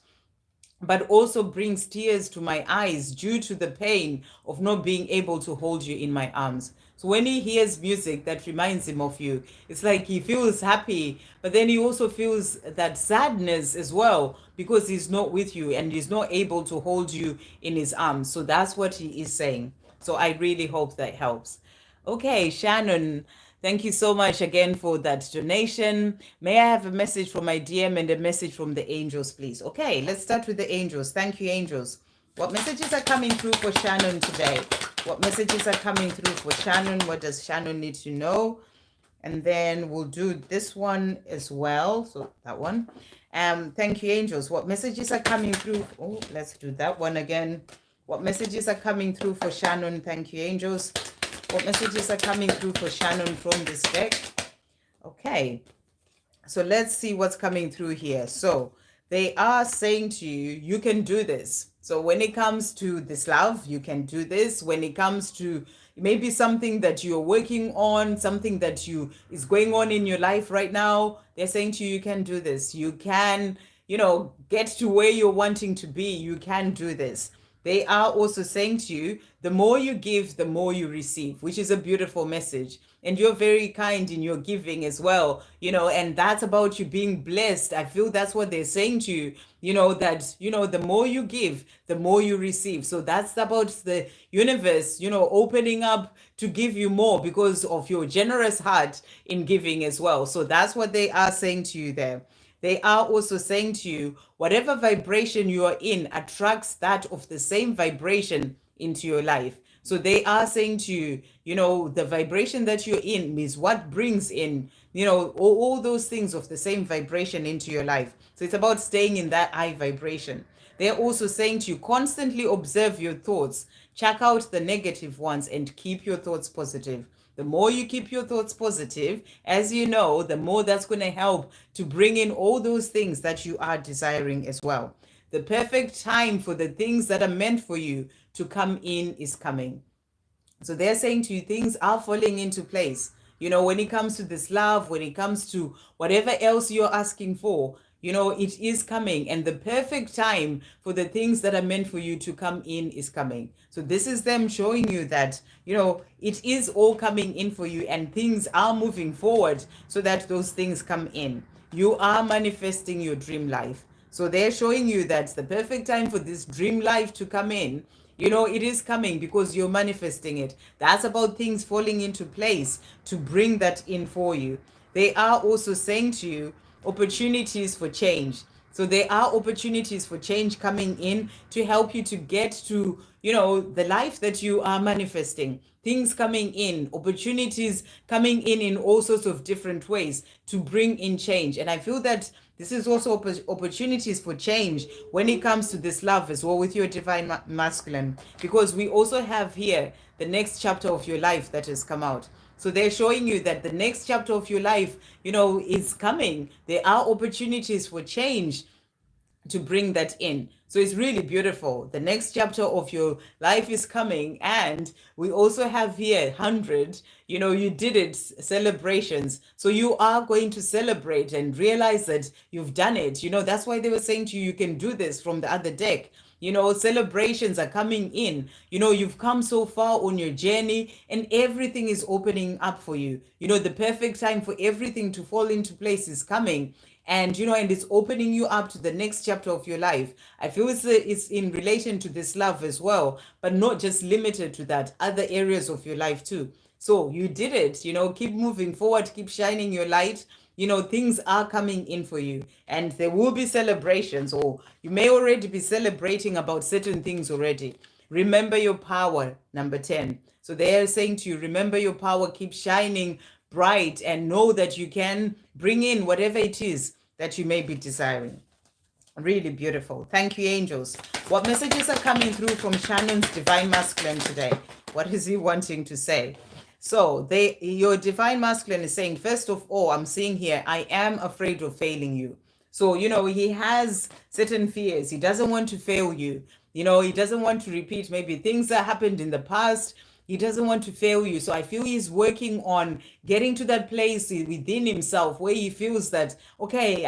but also brings tears to my eyes due to the pain of not being able to hold you in my arms. So when he hears music that reminds him of you, it's like he feels happy, but then he also feels that sadness as well because he's not with you and he's not able to hold you in his arms. So that's what he is saying. So I really hope that helps. Okay, Shannon, thank you so much again for that donation. May I have a message from my DM and a message from the angels, please? Okay, let's start with the angels. Thank you, angels. What messages are coming through for Shannon today? What messages are coming through for Shannon? What does Shannon need to know? And then we'll do this one as well. So that one. Thank you, angels. What messages are coming through? Oh, let's do that one again. What messages are coming through for Shannon? Thank you, angels. What messages are coming through for Shannon from this deck? Okay, so let's see what's coming through here. So they are saying to you, you can do this. So when it comes to this love, you can do this. When it comes to maybe something that you're working on, something that you is going on in your life right now, they're saying to you, you can do this. You can, get to where you're wanting to be. You can do this. They are also saying to you, the more you give, the more you receive, which is a beautiful message. And you're very kind in your giving as well, and that's about you being blessed. I feel that's what they're saying to you, that, the more you give, the more you receive. So that's about the universe, opening up to give you more because of your generous heart in giving as well. So that's what they are saying to you there. They are also saying to you, whatever vibration you are in attracts that of the same vibration into your life. So they are saying to you, the vibration that you're in is what brings in, all those things of the same vibration into your life. So it's about staying in that high vibration. They're also saying to you, constantly observe your thoughts, check out the negative ones, and keep your thoughts positive. The more you keep your thoughts positive, as you know, the more that's going to help to bring in all those things that you are desiring as well. The perfect time for the things that are meant for you to come in is coming. So they're saying to you, things are falling into place. When it comes to this love, when it comes to whatever else you're asking for, it is coming. And the perfect time for the things that are meant for you to come in is coming. So this is them showing you that, it is all coming in for you and things are moving forward so that those things come in. You are manifesting your dream life. So they're showing you that the perfect time for this dream life to come in, it is coming because you're manifesting it. That's about things falling into place to bring that in for you. They are also saying to you, opportunities for change. So there are opportunities for change coming in to help you to get to, the life that you are manifesting. Things coming in, opportunities coming in all sorts of different ways to bring in change. And I feel that this is also opportunities for change when it comes to this love as well with your divine masculine, because we also have here the next chapter of your life that has come out. So they're showing you that the next chapter of your life, is coming. There are opportunities for change to bring that in. So it's really beautiful. The next chapter of your life is coming. And we also have here 100, you did it, celebrations. So you are going to celebrate and realize that you've done it. That's why they were saying to you, you can do this from the other deck. Celebrations are coming in. You've come so far on your journey and everything is opening up for you. The perfect time for everything to fall into place is coming. And and it's opening you up to the next chapter of your life. I feel it's in relation to this love as well, but not just limited to that, other areas of your life too. So you did it. Keep moving forward, keep shining your light. Things are coming in for you, and there will be celebrations, or you may already be celebrating about certain things already. Remember your power, number 10. So they are saying to you, remember your power, keep shining bright, and know that you can bring in whatever it is that you may be desiring. Really beautiful. Thank you, angels. What messages are coming through from Shannon's divine masculine today? What is he wanting to say? So your divine masculine is saying, first of all, I'm seeing here, I am afraid of failing you. So, he has certain fears. He doesn't want to fail you. He doesn't want to repeat maybe things that happened in the past. He doesn't want to fail you. So I feel he's working on getting to that place within himself where he feels that, okay,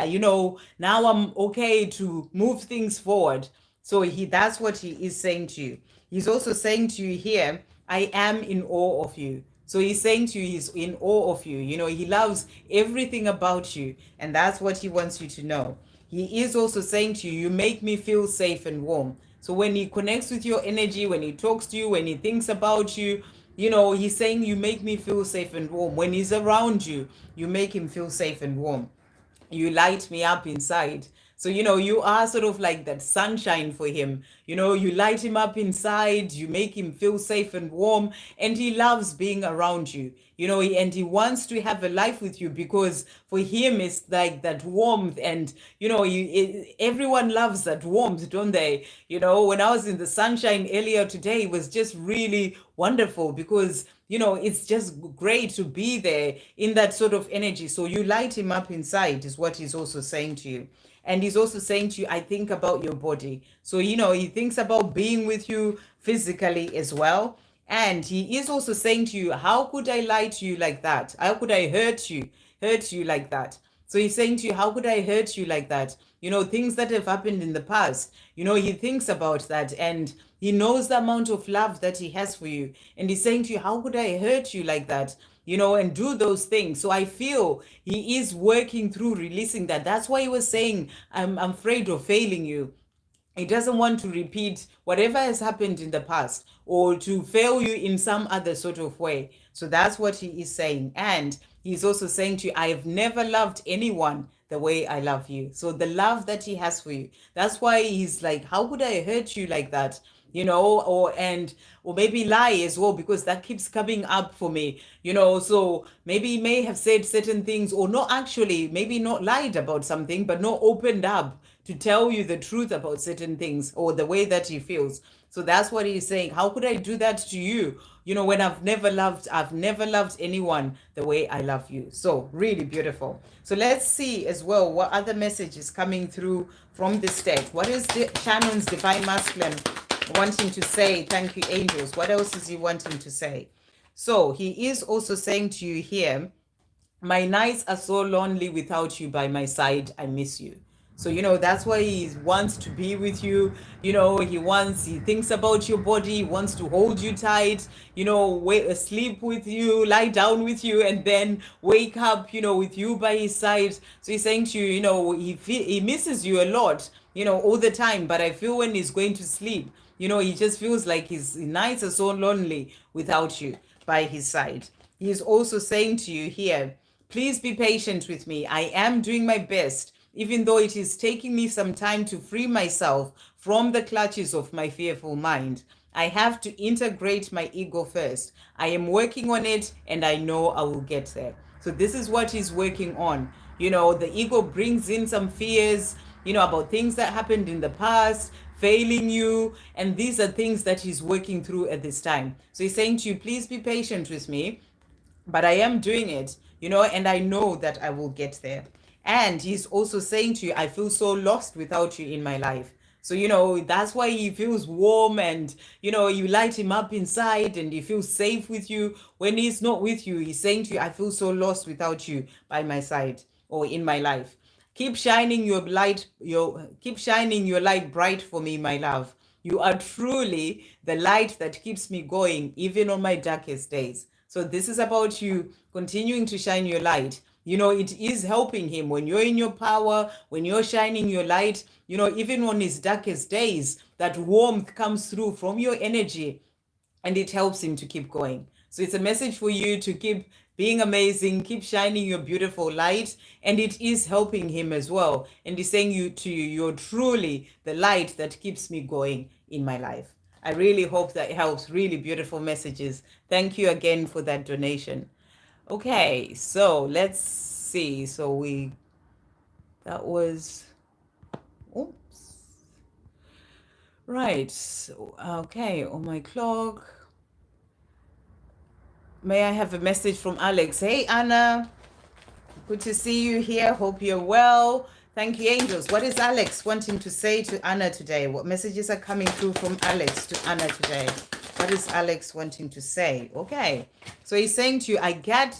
now I'm okay to move things forward. So that's what he is saying to you. He's also saying to you here, I am in awe of you. So he's saying to you, he's in awe of you. He loves everything about you. And that's what he wants you to know. He is also saying to you, you make me feel safe and warm. So when he connects with your energy, when he talks to you, when he thinks about you, he's saying you make me feel safe and warm. When he's around you, you make him feel safe and warm. You light me up inside. So, you are sort of like that sunshine for him. You light him up inside, you make him feel safe and warm, and he loves being around you. And he wants to have a life with you because for him, it's like that warmth. And, everyone loves that warmth, don't they? When I was in the sunshine earlier today, it was just really wonderful because it's just great to be there in that sort of energy. So you light him up inside is what he's also saying to you. And he's also saying to you, I think about your body. So, he thinks about being with you physically as well. And he is also saying to you, how could I lie to you like that? How could I hurt you like that? So he's saying to you, how could I hurt you like that? Things that have happened in the past, he thinks about that, and he knows the amount of love that he has for you. And he's saying to you, how could I hurt you like that? And do those things. So I feel he is working through releasing that. That's why he was saying, I'm afraid of failing you. He doesn't want to repeat whatever has happened in the past or to fail you in some other sort of way. So that's what he is saying. And he's also saying to you, I have never loved anyone the way I love you. So the love that he has for you, that's why he's like, how could I hurt you like that? Or maybe lie as well, because that keeps coming up for me. So maybe he may have said certain things, or not actually, maybe not lied about something, but not opened up to tell you the truth about certain things or the way that he feels. So that's what he's saying. How could I do that to you? When I've never loved anyone the way I love you. So really beautiful. So let's see as well what other message is coming through from this deck. What is Shannon's Divine Masculine wanting to say? Thank you, angels. What else is he wanting to say? So he is also saying to you here, my nights are so lonely without you by my side. I miss you. So, that's why he wants to be with you. He thinks about your body, he wants to hold you tight, sleep with you, lie down with you, and then wake up, with you by his side. So he's saying to you, he misses you a lot, all the time. But I feel when he's going to sleep, he just feels like his nights are so lonely without you by his side. He's also saying to you here, please be patient with me. I am doing my best, even though it is taking me some time to free myself from the clutches of my fearful mind. I have to integrate my ego first. I am working on it, and I know I will get there. So this is what he's working on. The ego brings in some fears, about things that happened in the past, failing you. And these are things that he's working through at this time. So he's saying to you, please be patient with me, but I am doing it, and I know that I will get there. And he's also saying to you, I feel so lost without you in my life. So, that's why he feels warm, and, you light him up inside, and he feels safe with you. When he's not with you, he's saying to you, I feel so lost without you by my side or in my life. Keep shining your light bright for me, my love. You are truly the light that keeps me going, even on my darkest days. So this is about you continuing to shine your light. It is helping him when you're in your power, when you're shining your light, even on his darkest days, that warmth comes through from your energy, and it helps him to keep going. So it's a message for you to keep being amazing, keep shining your beautiful light, and it is helping him as well. And he's saying you're truly the light that keeps me going in my life. I really hope that helps. Really beautiful messages. Thank you again for that donation. Okay, so let's see. So that was, oops. Right. Okay, on my clock. May I have a message from Alex? Hey, Anna. Good to see you here. Hope you're well. Thank you, angels. What is Alex wanting to say to Anna today? What messages are coming through from Alex to Anna today? What is Alex wanting to say? Okay. So he's saying to you, I get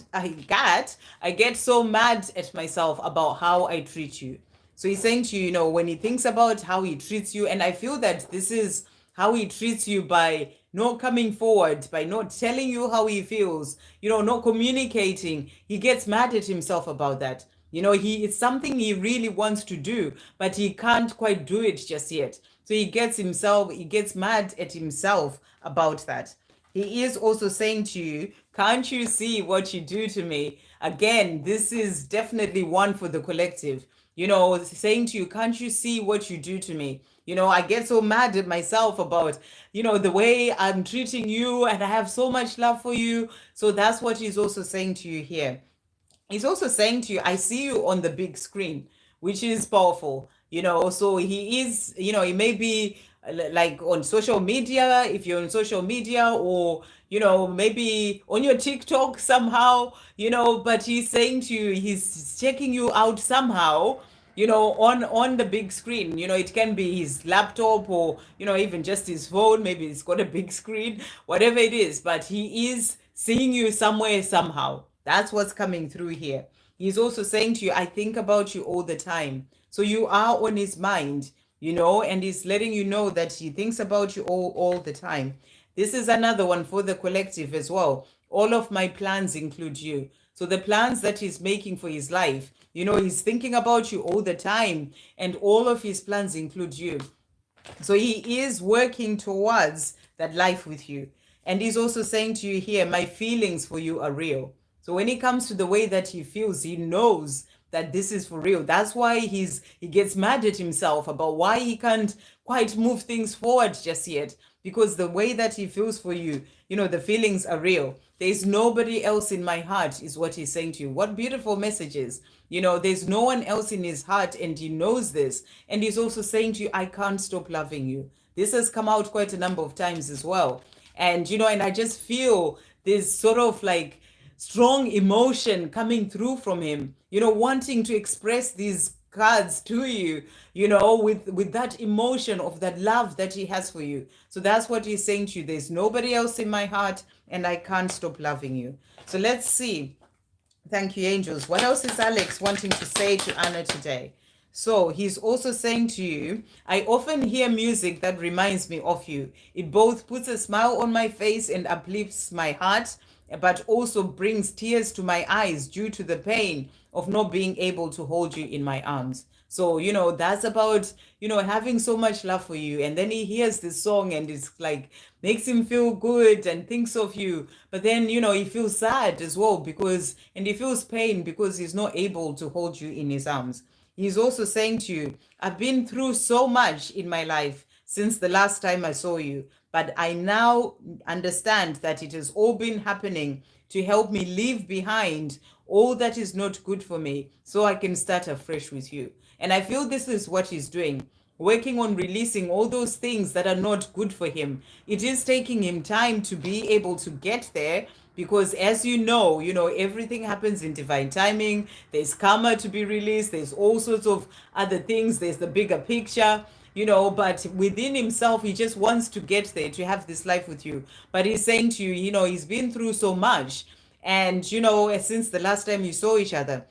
so mad at myself about how I treat you. So he's saying to you, when he thinks about how he treats you, and I feel that this is how he treats you by not coming forward, by not telling you how he feels, not communicating. He gets mad at himself about that. It's something he really wants to do, but he can't quite do it just yet. So he gets mad at himself about that. He is also saying to you, can't you see what you do to me? Again, this is definitely one for the collective. Saying to you, can't you see what you do to me? I get so mad at myself about, the way I'm treating you, and I have so much love for you. So that's what he's also saying to you here. He's also saying to you, I see you on the big screen, which is powerful. So he is, he may be like on social media, if you're on social media, or, maybe on your TikTok somehow, but he's saying to you, he's checking you out somehow, on the big screen. It can be his laptop, or even just his phone. Maybe it's got a big screen, whatever it is, but he is seeing you somewhere, somehow. That's what's coming through here. He's also saying to you, I think about you all the time. So you are on his mind, and he's letting you know that he thinks about you all the time. This is another one for the collective as well. All of my plans include you. So the plans that he's making for his life, he's thinking about you all the time, and all of his plans include you. So he is working towards that life with you. And he's also saying to you here, my feelings for you are real. So when it comes to the way that he feels, he knows that this is for real. That's why he gets mad at himself about why he can't quite move things forward just yet. Because the way that he feels for you, the feelings are real. There's nobody else in my heart, is what he's saying to you. What beautiful messages. There's no one else in his heart, and he knows this. And he's also saying to you, I can't stop loving you. This has come out quite a number of times as well. And, and I just feel this sort of like strong emotion coming through from him, wanting to express these cards to you, with that emotion of that love that he has for you. So that's what he's saying to you. There's nobody else in my heart, and I can't stop loving you. So let's see. Thank you, angels. What else is Alex wanting to say to Anna today? So he's also saying to you, I often hear music that reminds me of you. It both puts a smile on my face and uplifts my heart, but also brings tears to my eyes due to the pain of not being able to hold you in my arms. So, that's about, having so much love for you. And then he hears this song, and it's like, makes him feel good and thinks of you. But then, he feels sad as well, and he feels pain because he's not able to hold you in his arms. He's also saying to you, I've been through so much in my life since the last time I saw you, but I now understand that it has all been happening to help me leave behind all that is not good for me, so I can start afresh with you. And I feel this is what he's doing, working on releasing all those things that are not good for him. It is taking him time to be able to get there, because as you know, everything happens in divine timing. There's karma to be released. There's all sorts of other things. There's the bigger picture, but within himself, he just wants to get there, to have this life with you. But he's saying to you, he's been through so much. And, since the last time you saw each other,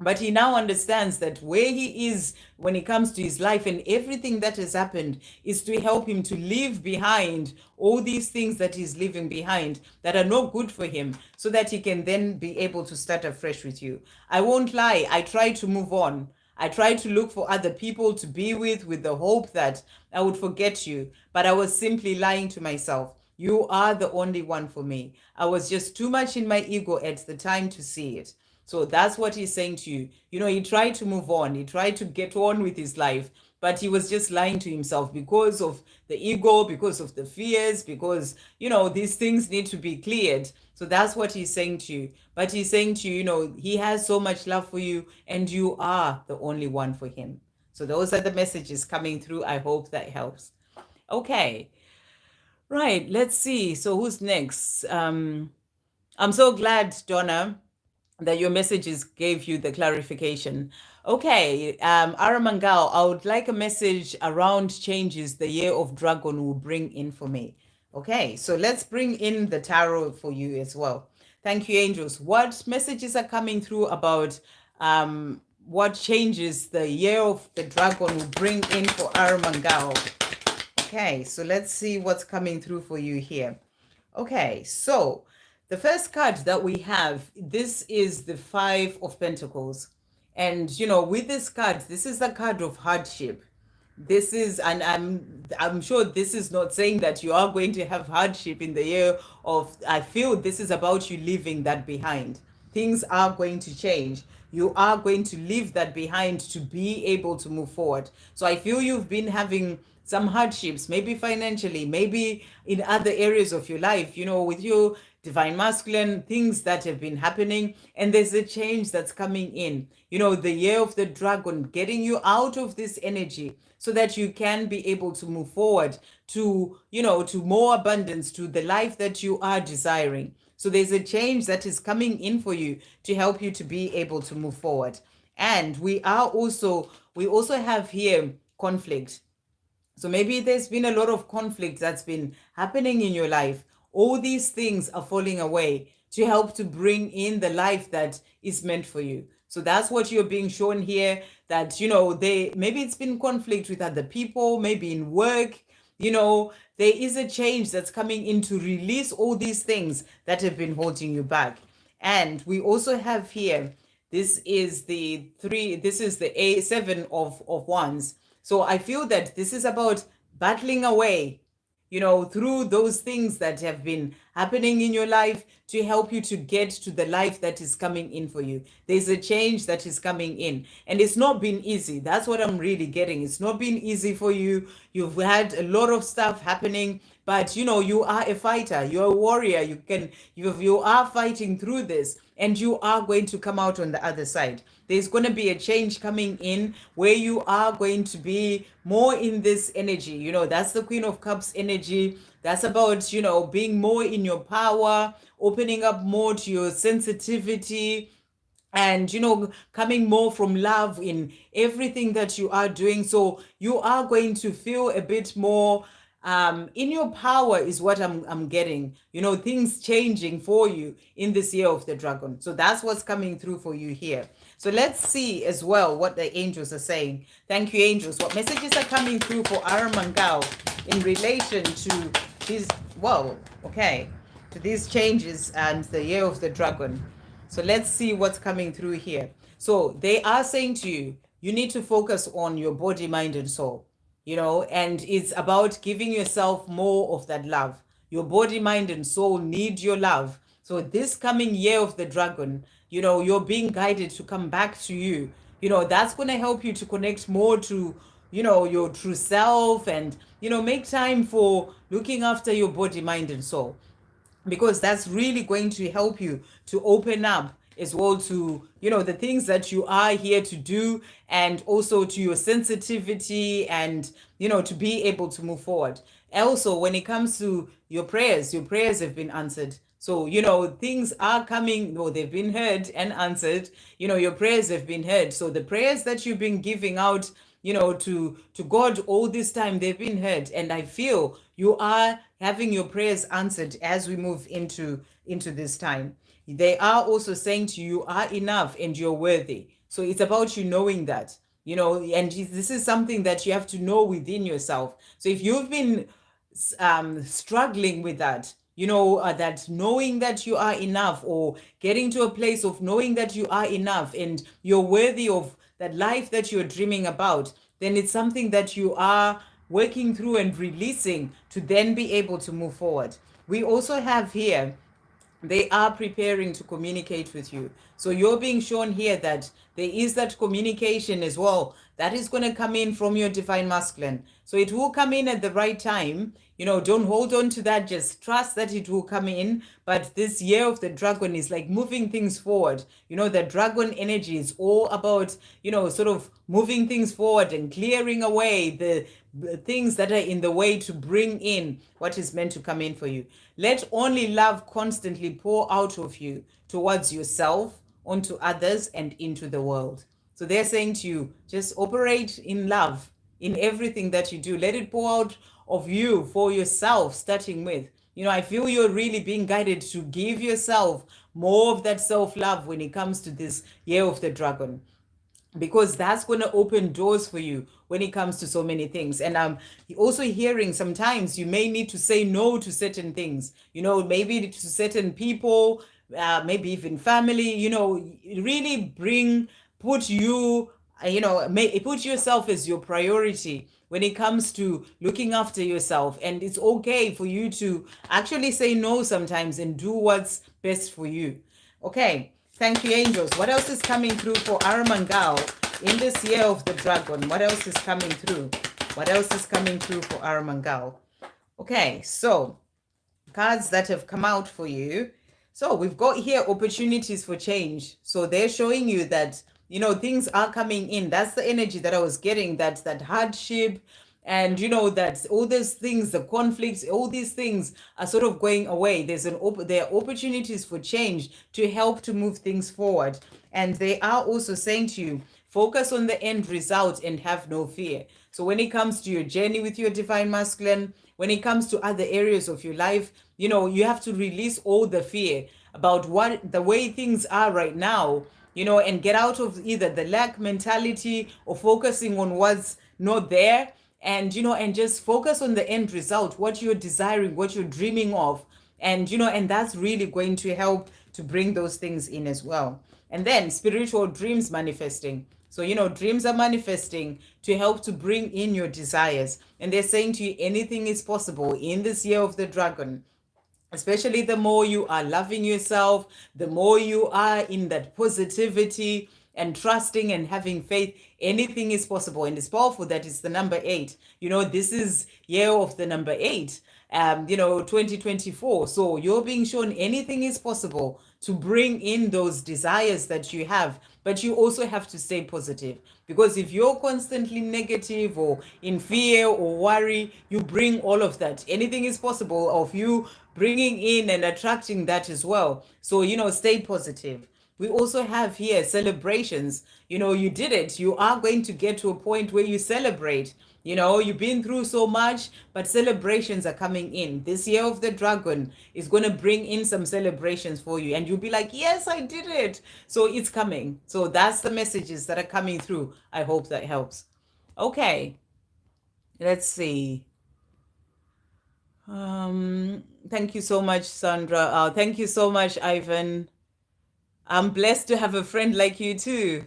but he now understands that where he is when it comes to his life and everything that has happened is to help him to leave behind all these things that he's leaving behind that are not good for him, so that he can then be able to start afresh with you. I won't lie, I try to move on. I tried to look for other people to be with the hope that I would forget you, but I was simply lying to myself. You are the only one for me. I was just too much in my ego at the time to see it. So that's what he's saying to you. He tried to move on. He tried to get on with his life, but he was just lying to himself because of the ego, because of the fears, because, these things need to be cleared. So that's what he's saying to you. But he's saying to you, he has so much love for you, and you are the only one for him. So those are the messages coming through. I hope that helps. Okay. Right. Let's see. So who's next? I'm so glad, Donna, that your messages gave you the clarification. Okay, Aramangal, I would like a message around changes the year of dragon will bring in for me. Okay, so let's bring in the tarot for you as well. Thank you, angels. What messages are coming through about what changes the year of the dragon will bring in for Aramangal? Okay, so let's see what's coming through for you here. Okay, so the first card that we have, this is the Five of Pentacles. And, with this card, this is a card of hardship. This is, and I'm sure this is not saying that you are going to have hardship in the year of, I feel this is about you leaving that behind. Things are going to change. You are going to leave that behind to be able to move forward. So I feel you've been having some hardships, maybe financially, maybe in other areas of your life, with your divine masculine, things that have been happening, and there's a change that's coming in. The year of the dragon, getting you out of this energy so that you can be able to move forward to, to more abundance, to the life that you are desiring. So there's a change that is coming in for you to help you to be able to move forward. And we also have here conflict. So maybe there's been a lot of conflict that's been happening in your life. All these things are falling away to help to bring in the life that is meant for you. So that's what you're being shown here, that, they maybe it's been conflict with other people, maybe in work, there is a change that's coming in to release all these things that have been holding you back. And we also have here, this is the seven of wands. So I feel that this is about battling away, through those things that have been happening in your life to help you to get to the life that is coming in for you. There's a change that is coming in, and it's not been easy. That's what I'm really getting. It's not been easy for you. You've had a lot of stuff happening, but you are a fighter. You're a warrior. You are fighting through this, and you are going to come out on the other side. There's going to be a change coming in where you are going to be more in this energy. That's the Queen of Cups energy. That's about, being more in your power, opening up more to your sensitivity, and coming more from love in everything that you are doing. So you are going to feel a bit more in your power, is what I'm getting. Things changing for you in this year of the dragon. So that's what's coming through for you here. So let's see as well what the angels are saying. Thank you, angels. What messages are coming through for Aramangao in relation to these, to these changes and the year of the dragon? So let's see what's coming through here. So they are saying to you, you need to focus on your body, mind, and soul, and it's about giving yourself more of that love. Your body, mind, and soul need your love. So this coming year of the dragon, you're being guided to come back to you. That's going to help you to connect more to, your true self, and, make time for looking after your body, mind, and soul, because that's really going to help you to open up as well to, the things that you are here to do, and also to your sensitivity, and, to be able to move forward. Also, when it comes to your prayers have been answered. So, things are coming, they've been heard and answered. Your prayers have been heard. So the prayers that you've been giving out, to God all this time, they've been heard. And I feel you are having your prayers answered as we move into this time. They are also saying to you, you are enough and you're worthy. So it's about you knowing that, and this is something that you have to know within yourself. So if you've been struggling with that, that knowing that you are enough, or getting to a place of knowing that you are enough and you're worthy of that life that you're dreaming about, then it's something that you are working through and releasing to then be able to move forward. We also have here, they are preparing to communicate with you. So you're being shown here that there is that communication as well that is going to come in from your divine masculine. So it will come in at the right time. Don't hold on to that. Just trust that it will come in. But this year of the dragon is like moving things forward. The dragon energy is all about, sort of moving things forward and clearing away the things that are in the way to bring in what is meant to come in for you. Let only love constantly pour out of you towards yourself, onto others, and into the world. So they're saying to you, just operate in love in everything that you do. Let it pour out of you for yourself, starting with. I feel you're really being guided to give yourself more of that self-love when it comes to this year of the dragon, because that's going to open doors for you when it comes to so many things. And I'm also hearing sometimes you may need to say no to certain things, maybe to certain people, maybe even family, really put yourself as your priority when it comes to looking after yourself. And it's okay for you to actually say no sometimes and do what's best for you. Okay. Thank you, angels. What else is coming through for Aramangao in this year of the dragon? What else is coming through? What else is coming through for Aramangao? Okay, so cards that have come out for you. So we've got here opportunities for change. So they're showing you that, things are coming in. That's the energy that I was getting, that hardship, and that all these things, the conflicts, all these things are sort of going away. There are opportunities for change to help to move things forward. And they are also saying to you, focus on the end result and have no fear. So when it comes to your journey with your divine masculine, when it comes to other areas of your life, you have to release all the fear about what the way things are right now, and get out of either the lack mentality or focusing on what's not there, and just focus on the end result, what you're desiring, what you're dreaming of. And that's really going to help to bring those things in as well. And then spiritual dreams manifesting. So, dreams are manifesting to help to bring in your desires. And they're saying to you, anything is possible in this year of the dragon. Especially the more you are loving yourself, the more you are in that positivity and trusting and having faith, anything is possible. And it's powerful that it's the number 8. This is year of the number 8, 2024. So you're being shown anything is possible to bring in those desires that you have, but you also have to stay positive. Because if you're constantly negative or in fear or worry, you bring all of that. Anything is possible of you bringing in and attracting that as well. So, stay positive. We also have here celebrations. You did it. You are going to get to a point where you celebrate. You've been through so much, but celebrations are coming in. This year of the dragon is going to bring in some celebrations for you. And you'll be like, yes, I did it. So it's coming. So that's the messages that are coming through. I hope that helps. Okay. Let's see. Thank you so much, Sandra. Thank you so much, Ivan. I'm blessed to have a friend like you too.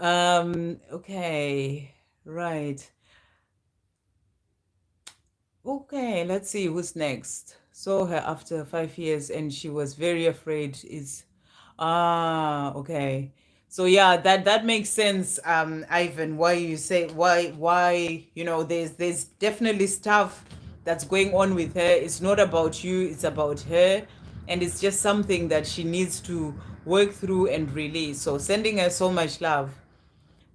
Okay, right. Okay, let's see who's next. Saw her after 5 years and she was very afraid. Okay. So yeah, that makes sense, Ivan, why you say why there's definitely stuff that's going on with her. It's not about you, it's about her, and it's just something that she needs to work through and release. So sending her so much love.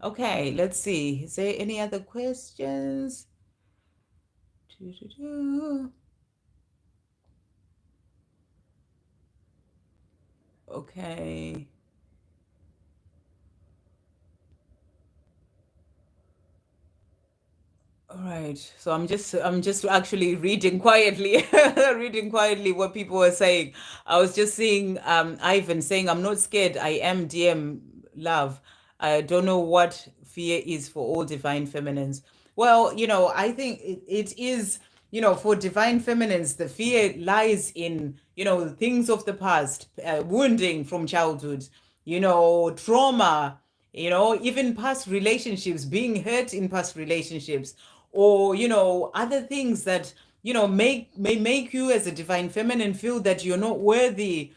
Okay, let's see. Is there any other questions? Okay. All right. So I'm just actually reading quietly, reading quietly what people were saying. I was just seeing Ivan saying, "I'm not scared. I am DM love. I don't know what fear is for all divine feminines." Well, I think it is, for divine feminines, the fear lies in, things of the past, wounding from childhood, trauma, even past relationships, being hurt in past relationships, or other things that may make you as a divine feminine feel that you're not worthy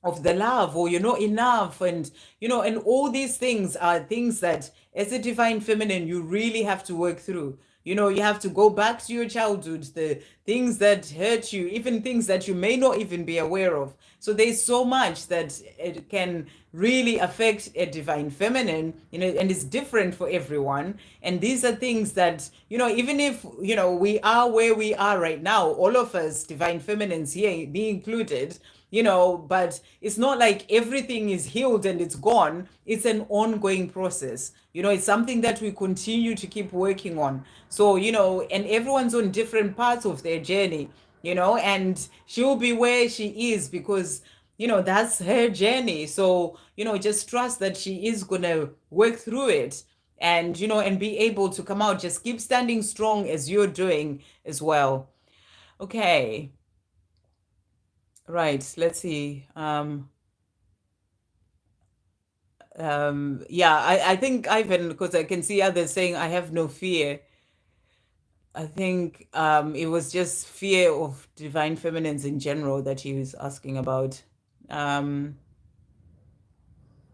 of the love, or you're not enough, and and all these things are things that as a divine feminine you really have to work through. You have to go back to your childhood, the things that hurt you, even things that you may not even be aware of. So there's so much that it can really affect a divine feminine, and it's different for everyone. And these are things that, even if, we are where we are right now, all of us divine feminines here, be included, but it's not like everything is healed and it's gone. It's an ongoing process. It's something that we continue to keep working on. So, and everyone's on different parts of their journey, and she'll be where she is because, that's her journey. So, just trust that she is going to work through it and, and be able to come out. Just keep standing strong as you're doing as well. Okay. Right, let's see. Yeah, I think Ivan, because I can see others saying I have no fear. I think it was just fear of divine feminines in general that he was asking about.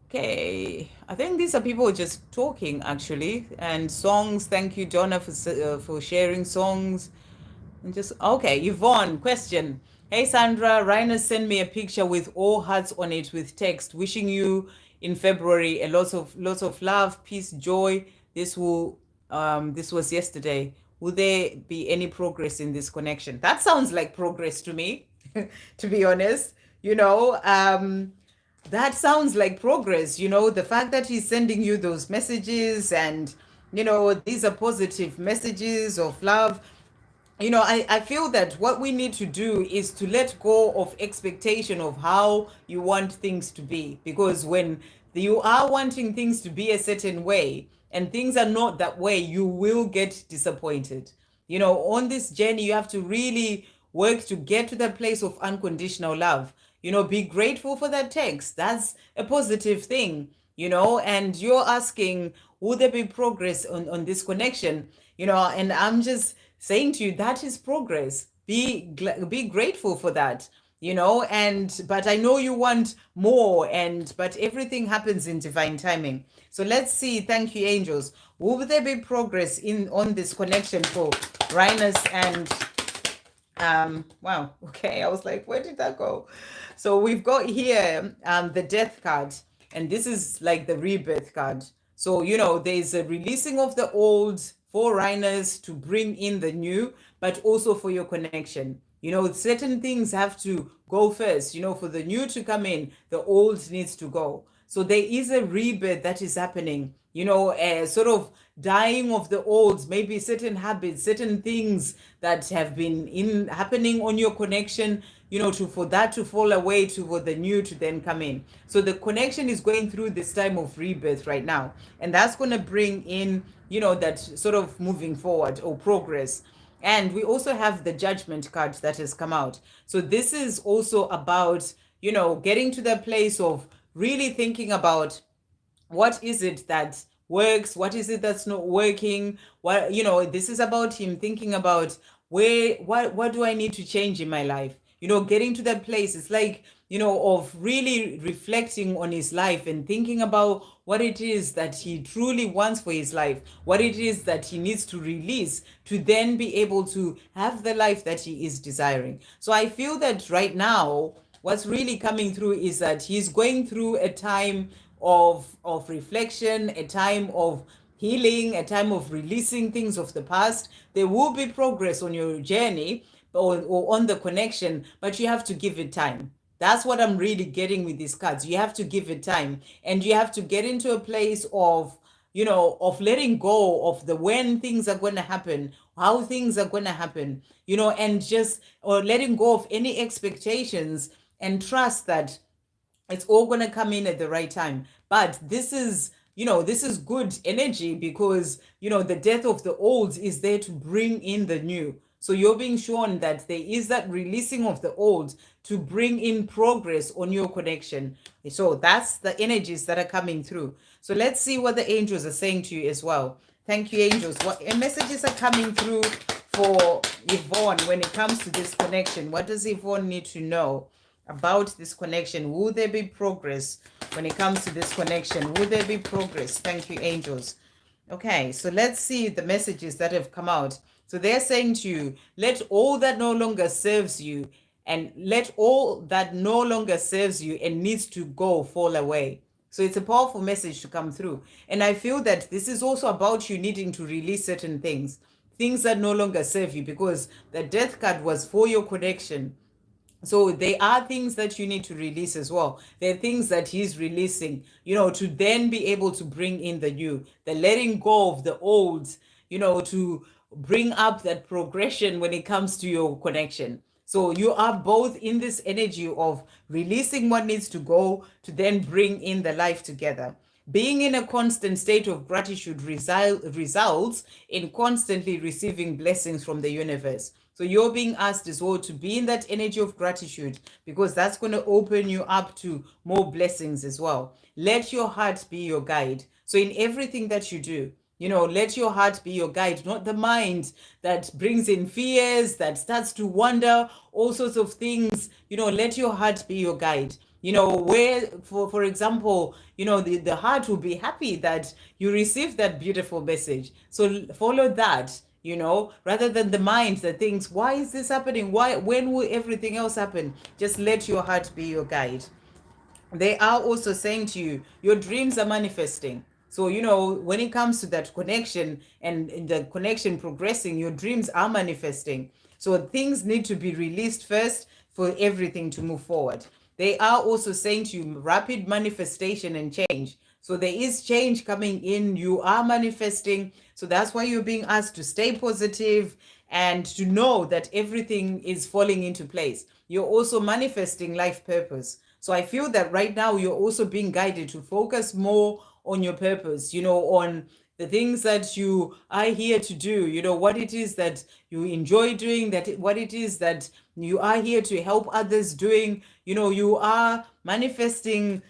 Okay, I think these are people just talking actually, and songs. Thank you, Donna, for sharing songs. And just okay, Yvonne, question. Hey Sandra, Rainer sent me a picture with all hearts on it with text, wishing you in February a lots of love, peace, joy. This was yesterday. Will there be any progress in this connection? That sounds like progress to me, to be honest. that sounds like progress. The fact that he's sending you those messages, and these are positive messages of love. I feel that what we need to do is to let go of expectation of how you want things to be. Because when you are wanting things to be a certain way and things are not that way, you will get disappointed. On this journey, you have to really work to get to that place of unconditional love. Be grateful for that text. That's a positive thing. And you're asking, will there be progress on this connection? And I'm just saying to you, that is progress. Be grateful for that. And but I know you want more, but everything happens in divine timing. So let's see. Thank you, angels. Will there be progress in on this connection for Rhinus and wow, okay, I was like, where did that go? So we've got here the death card, and this is like the rebirth card. So there's a releasing of the old for Rhinus to bring in the new, but also for your connection. Certain things have to go first. For the new to come in, the old needs to go. So there is a rebirth that is happening, sort of dying of the old, maybe certain habits, certain things that have been happening on your connection, for that to fall away, for the new to then come in. So the connection is going through this time of rebirth right now, and that's going to bring in, that sort of moving forward or progress. And we also have the judgment card that has come out. So this is also about, getting to the place of really thinking about what is it that works, what is it that's not working. This is about him thinking about what do I need to change in my life. Getting to that place, it's like, of really reflecting on his life and thinking about what it is that he truly wants for his life, what it is that he needs to release to then be able to have the life that he is desiring. So I feel that right now, what's really coming through is that he's going through a time of reflection, a time of healing, a time of releasing things of the past. There will be progress on your journey or on the connection, but you have to give it time. That's what I'm really getting with these cards. You have to give it time, and you have to get into a place of, of letting go of the when things are going to happen, how things are going to happen, and just, or letting go of any expectations and trust that it's all going to come in at the right time. But this is, this is good energy, because the death of the old is there to bring in the new. So you're being shown that there is that releasing of the old to bring in progress on your connection. So that's the energies that are coming through. So let's see what the angels are saying to you as well. Thank you, angels. What messages are coming through for Yvonne when it comes to this connection? What does Yvonne need to know about this connection? Will there be progress when it comes to this connection? Will there be progress? Thank you, angels. Okay, so let's see the messages that have come out. So they're saying to you, let all that no longer serves you, and let all that no longer serves you and needs to go fall away. So it's a powerful message to come through. And I feel that this is also about you needing to release certain things that no longer serve you, because the death card was for your connection. So there are things that you need to release as well. There are things that he's releasing, to then be able to bring in the new, the letting go of the old, to bring up that progression when it comes to your connection. So you are both in this energy of releasing what needs to go to then bring in the life together. Being in a constant state of gratitude results in constantly receiving blessings from the universe. So you're being asked as well to be in that energy of gratitude, because that's going to open you up to more blessings as well. Let your heart be your guide. So in everything that you do, let your heart be your guide, not the mind that brings in fears, that starts to wonder all sorts of things. Let your heart be your guide. Where, for example, the heart will be happy that you received that beautiful message. So follow that, rather than the mind that thinks, why is this happening? When will everything else happen? Just let your heart be your guide. They are also saying to you, your dreams are manifesting. So, when it comes to that connection and the connection progressing, your dreams are manifesting. So things need to be released first for everything to move forward. they are also saying to you rapid manifestation and change. So there is change coming in. You are manifesting. So that's why you're being asked to stay positive and to know that everything is falling into place. You're also manifesting life purpose. So I feel that right now you're also being guided to focus more on your purpose, on the things that you are here to do, what it is that you enjoy doing, what it is that you are here to help others doing. You are manifesting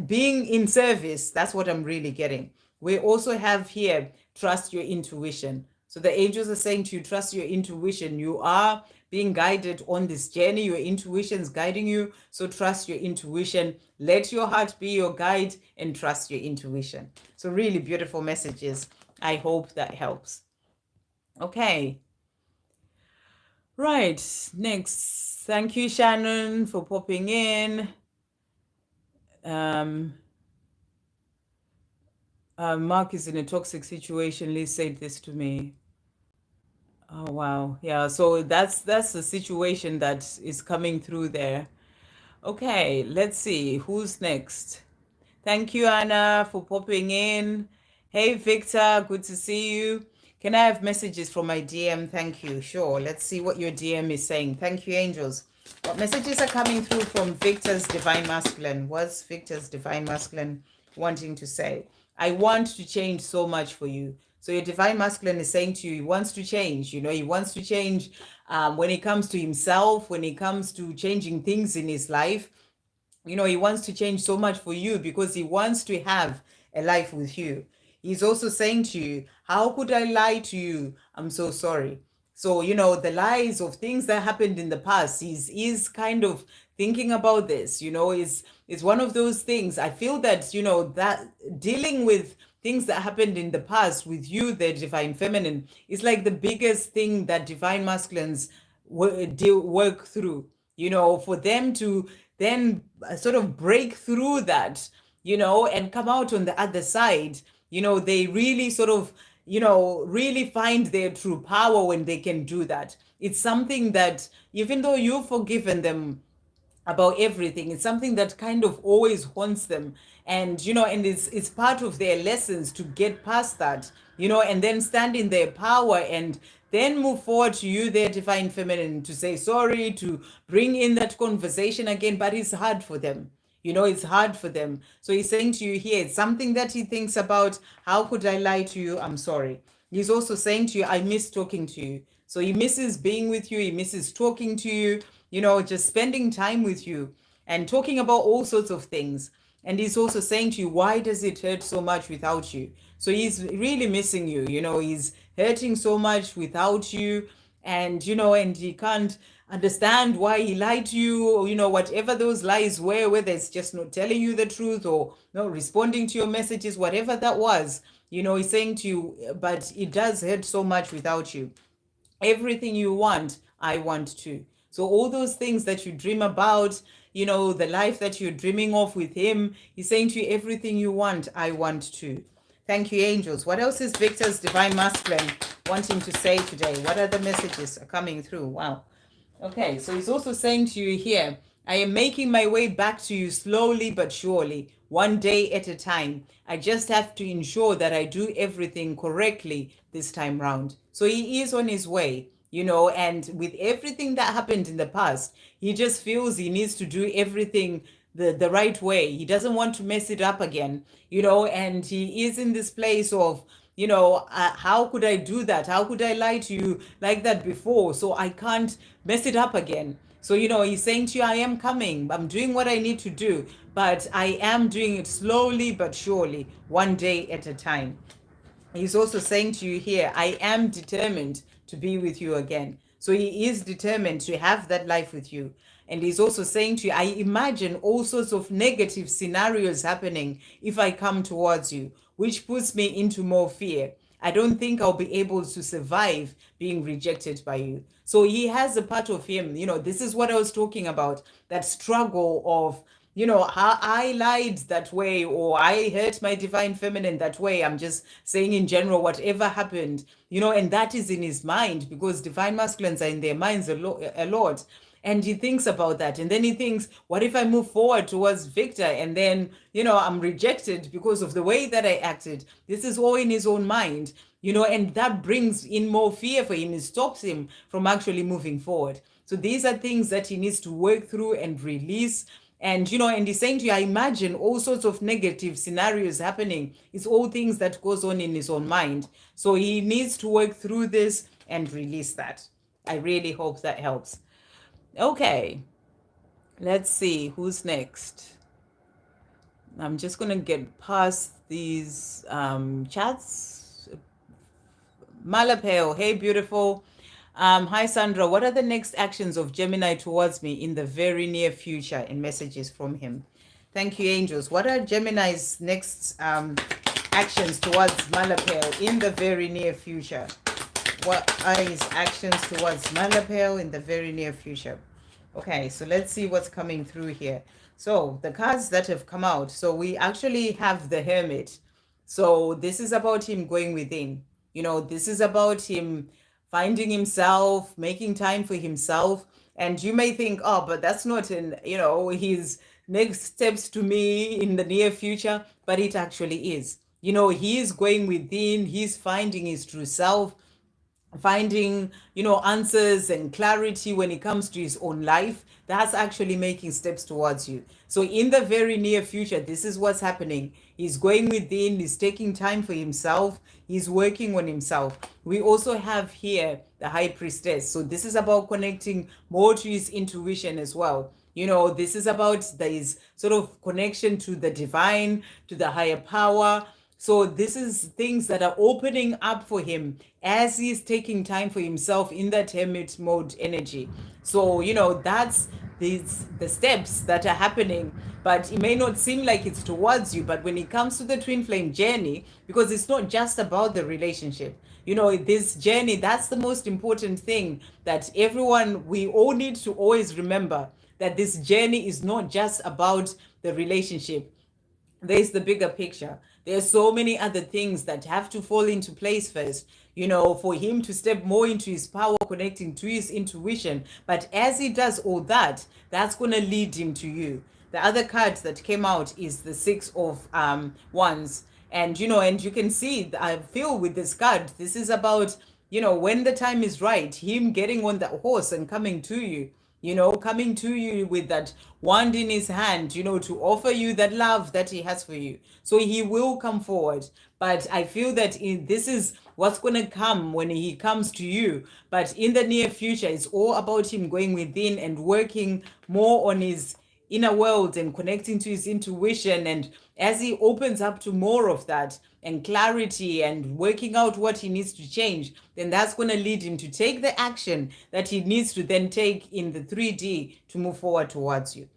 being in service. That's what I'm really getting. We also have here, trust your intuition. So the angels are saying to you, trust your intuition. You are being guided on this journey. Your intuition is guiding you. So trust your intuition. Let your heart be your guide and trust your intuition. So really beautiful messages. I hope that helps. Okay. Right. Next. Thank you, Shannon, for popping in. Mark is in a toxic situation. Liz said this to me. Oh wow, yeah. So that's the situation that is coming through there. Okay, let's see who's next. Thank you, Anna, for popping in. Hey, Victor, good to see you. Can I have messages from my DM? Thank you. Sure. Let's see what your DM is saying. Thank you, angels. What messages are coming through from Victor's Divine Masculine? What's Victor's Divine Masculine wanting to say? I want to change so much for you. So your Divine Masculine is saying to you, he wants to change. He wants to change when it comes to himself, when it comes to changing things in his life. He wants to change so much for you because he wants to have a life with you. He's also saying to you, how could I lie to you? I'm so sorry. So, the lies of things that happened in the past, he's kind of thinking about this, is one of those things. I feel that, that dealing with things that happened in the past with you, the Divine Feminine, is like the biggest thing that Divine Masculines work through, for them to then sort of break through that, and come out on the other side. They really sort of, really find their true power when they can do that. It's something that, even though you've forgiven them about everything, it's something that kind of always haunts them. And, and it's part of their lessons to get past that, and then stand in their power and then move forward to you, their Divine Feminine, to say sorry, to bring in that conversation again. But it's hard for them. It's hard for them. So he's saying to you here, it's something that he thinks about. How could I lie to you? I'm sorry. He's also saying to you, I miss talking to you. So he misses being with you. He misses talking to you, just spending time with you and talking about all sorts of things. And he's also saying to you, why does it hurt so much without you? So he's really missing you. He's hurting so much without you. And, and he can't understand why he lied to you, or, whatever those lies were, whether it's just not telling you the truth or not responding to your messages, whatever that was, he's saying to you, but it does hurt so much without you. Everything you want, I want too. So all those things that you dream about, the life that you're dreaming of with him, he's saying to you, everything you want, I want too. Thank you, angels. What else is Victor's Divine Masculine wanting to say today? What other messages are coming through? Wow. Okay, so he's also saying to you here, I am making my way back to you slowly but surely, one day at a time. I just have to ensure that I do everything correctly this time round. So he is on his way, and with everything that happened in the past, he just feels he needs to do everything the right way. He doesn't want to mess it up again, and he is in this place of, how could I do that? How could I lie to you like that before? So I can't mess it up again. So, he's saying to you, I am coming. I'm doing what I need to do, but I am doing it slowly but surely, one day at a time. He's also saying to you here, I am determined to be with you again. So he is determined to have that life with you. And he's also saying to you, I imagine all sorts of negative scenarios happening if I come towards you, which puts me into more fear. I don't think I'll be able to survive being rejected by you. So he has a part of him, this is what I was talking about, that struggle of, I lied that way, or I hurt my divine feminine that way. I'm just saying in general, whatever happened, and that is in his mind, because divine masculines are in their minds a lot. And he thinks about that. And then he thinks, what if I move forward towards Victor and then, I'm rejected because of the way that I acted? This is all in his own mind, and that brings in more fear for him. It stops him from actually moving forward. So these are things that he needs to work through and release. And and he's saying to you, I imagine all sorts of negative scenarios happening. It's all things that goes on in his own mind. So he needs to work through this and release that. I really hope that helps. Okay, let's see who's next. I'm just gonna get past these chats. Malapeo, hey beautiful. Hi Sandra, what are the next actions of Gemini towards me in the very near future? In messages from him. Thank you, angels. What are Gemini's next actions towards Malapeo in the very near future? What are his actions towards Malapeo in the very near future? Okay, so let's see what's coming through here. So the cards that have come out. So we actually have the Hermit. So this is about him going within. This is about him finding himself, making time for himself. And you may think, oh, but that's not his next steps to me in the near future. But it actually is. He is going within, he's finding his true self, finding answers and clarity when it comes to his own life. That's actually making steps towards you. So in the very near future, this is what's happening. He's going within, he's taking time for himself, he's working on himself. We also have here the High Priestess. So this is about connecting more to his intuition as well. This is about this sort of connection to the divine, to the higher power. So this is things that are opening up for him as he's taking time for himself in that hermit mode energy. So, that's the steps that are happening, but it may not seem like it's towards you. But when it comes to the twin flame journey, because it's not just about the relationship, this journey, that's the most important thing that we all need to always remember, that this journey is not just about the relationship. There's the bigger picture. There's so many other things that have to fall into place first, for him to step more into his power, connecting to his intuition. But as he does all that, that's going to lead him to you. The other card that came out is the Six of Wands. And, and you can see, I feel with this card, this is about, when the time is right, him getting on that horse and coming to you. Coming to you with that wand in his hand, to offer you that love that he has for you. So he will come forward. But I feel that this is what's going to come when he comes to you. But in the near future, it's all about him going within and working more on his inner world and connecting to his intuition. And as he opens up to more of that and clarity and working out what he needs to change, then that's going to lead him to take the action that he needs to then take in the 3D to move forward towards you.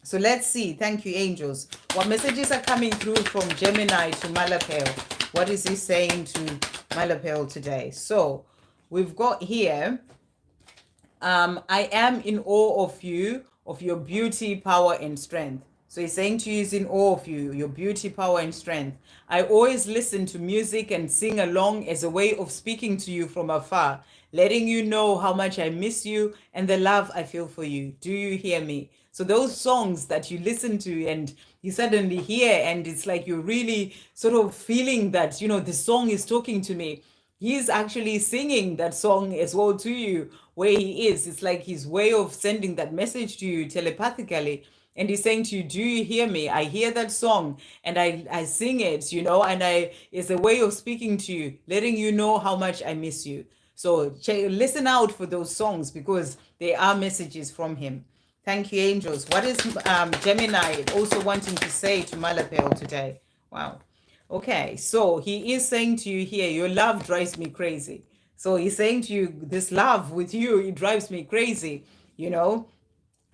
So let's see. Thank you, angels. What messages are coming through from Gemini to Malapeo? What is he saying to Malapeo today? So we've got here, I am in awe of you, of your beauty, power, and strength. So he's saying to you, he's in awe of you, your beauty, power, and strength. I always listen to music and sing along as a way of speaking to you from afar, letting you know how much I miss you and the love I feel for you. Do you hear me? So those songs that you listen to and you suddenly hear, and it's like you're really sort of feeling that, the song is talking to me. He's actually singing that song as well to you where he is. It's like his way of sending that message to you telepathically. And he's saying to you, do you hear me? I hear that song and I sing it, and it's a way of speaking to you, letting you know how much I miss you. So listen out for those songs because they are messages from him. Thank you, angels. What is Gemini also wanting to say to Malapeo today? Wow. Okay, so he is saying to you here, your love drives me crazy. So he's saying to you, this love with you, it drives me crazy,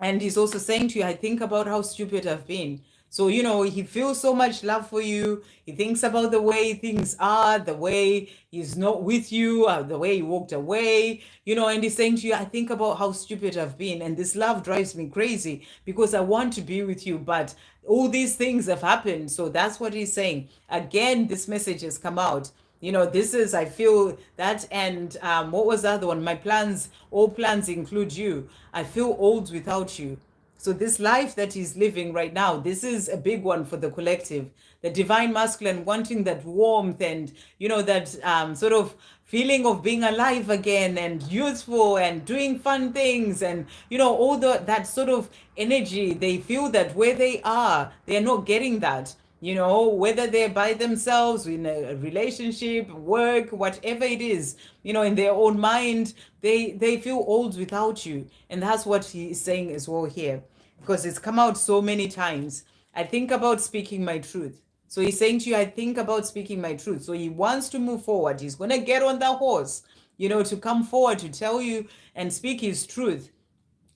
And he's also saying to you, I think about how stupid I've been. So, he feels so much love for you. He thinks about the way things are, the way he's not with you, the way he walked away, and he's saying to you, I think about how stupid I've been. And this love drives me crazy because I want to be with you, but all these things have happened. So that's what he's saying. Again, this message has come out. This is, I feel that, and what was the other one? My plans, all plans include you. I feel old without you. So this life that he's living right now, this is a big one for the collective. The divine masculine wanting that warmth and, that sort of feeling of being alive again and youthful and doing fun things and, all that sort of energy. They feel that where they are, they're not getting that. Whether they're by themselves, in a relationship, work, whatever it is, in their own mind, they feel old without you. And that's what he is saying as well here, because it's come out so many times. I think about speaking my truth. So he's saying to you, I think about speaking my truth. So he wants to move forward. He's going to get on that horse, to come forward, to tell you and speak his truth.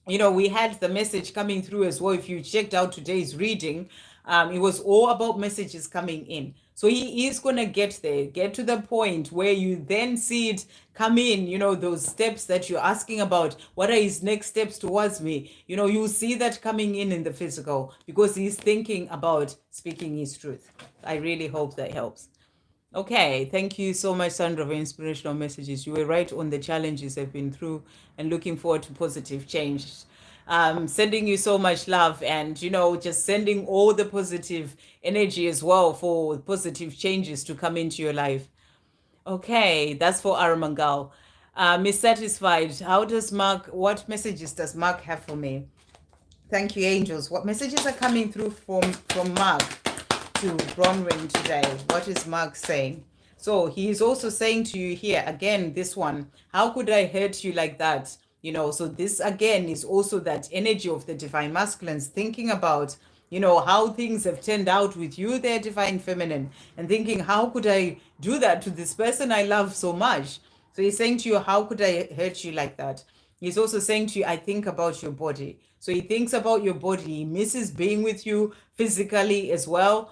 We had the message coming through as well. If you checked out today's reading, it was all about messages coming in. So he is going to get there, get to the point where you then see it come in, those steps that you're asking about. What are his next steps towards me? You see that coming in the physical, because he's thinking about speaking his truth. I really hope that helps. Okay, thank you so much, Sandra, for inspirational messages. You were right on the challenges I've been through and looking forward to positive change. Sending you so much love and, just sending all the positive energy as well for positive changes to come into your life. Okay, that's for Aramangal. Miss Satisfied, what messages does Mark have for me? Thank you, angels. What messages are coming through from Mark to Bronwyn today? What is Mark saying? So he's also saying to you here, again, this one, how could I hurt you like that? So this again is also that energy of the divine masculines thinking about, how things have turned out with you, their divine feminine, and thinking, how could I do that to this person I love so much? So he's saying to you, how could I hurt you like that? He's also saying to you, I think about your body. So he thinks about your body. He misses being with you physically as well,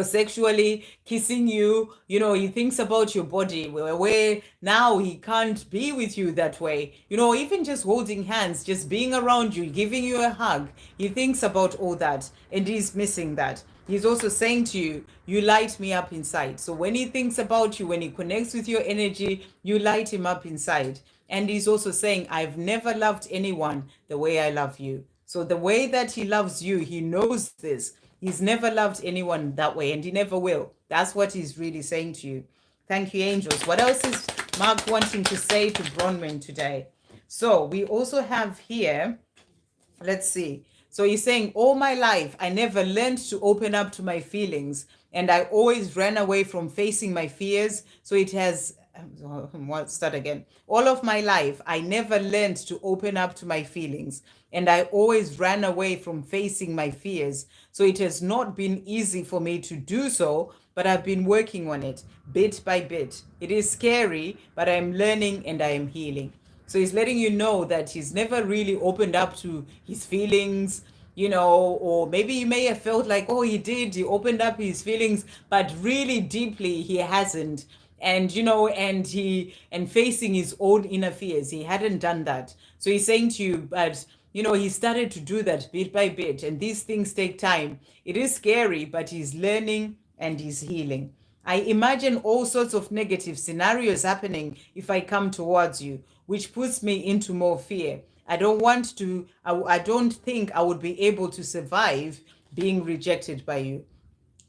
sexually, kissing you. He thinks about your body where now he can't be with you that way. Even just holding hands, just being around you, giving you a hug. He thinks about all that and he's missing that. He's also saying to you, you light me up inside. So when he thinks about you, when he connects with your energy, you light him up inside. And he's also saying, I've never loved anyone the way I love you. So the way that he loves you, he knows this. He's never loved anyone that way, and he never will. That's what he's really saying to you. Thank you, angels. What else is Mark wanting to say to Bronwyn today? So we also have here, let's see. So he's saying, all my life, I never learned to open up to my feelings, and I always ran away from facing my fears. So it has, start again. All of my life, I never learned to open up to my feelings, and I always ran away from facing my fears. So it has not been easy for me to do so, but I've been working on it bit by bit. It is scary, but I'm learning and I am healing. So he's letting you know that he's never really opened up to his feelings, or maybe you may have felt like, oh, he opened up his feelings, but really deeply he hasn't. And, and facing his own inner fears, he hadn't done that. So he's saying to you, but, he started to do that bit by bit, and these things take time. It is scary, but he's learning and he's healing. I imagine all sorts of negative scenarios happening if I come towards you, which puts me into more fear. I don't think I would be able to survive being rejected by you.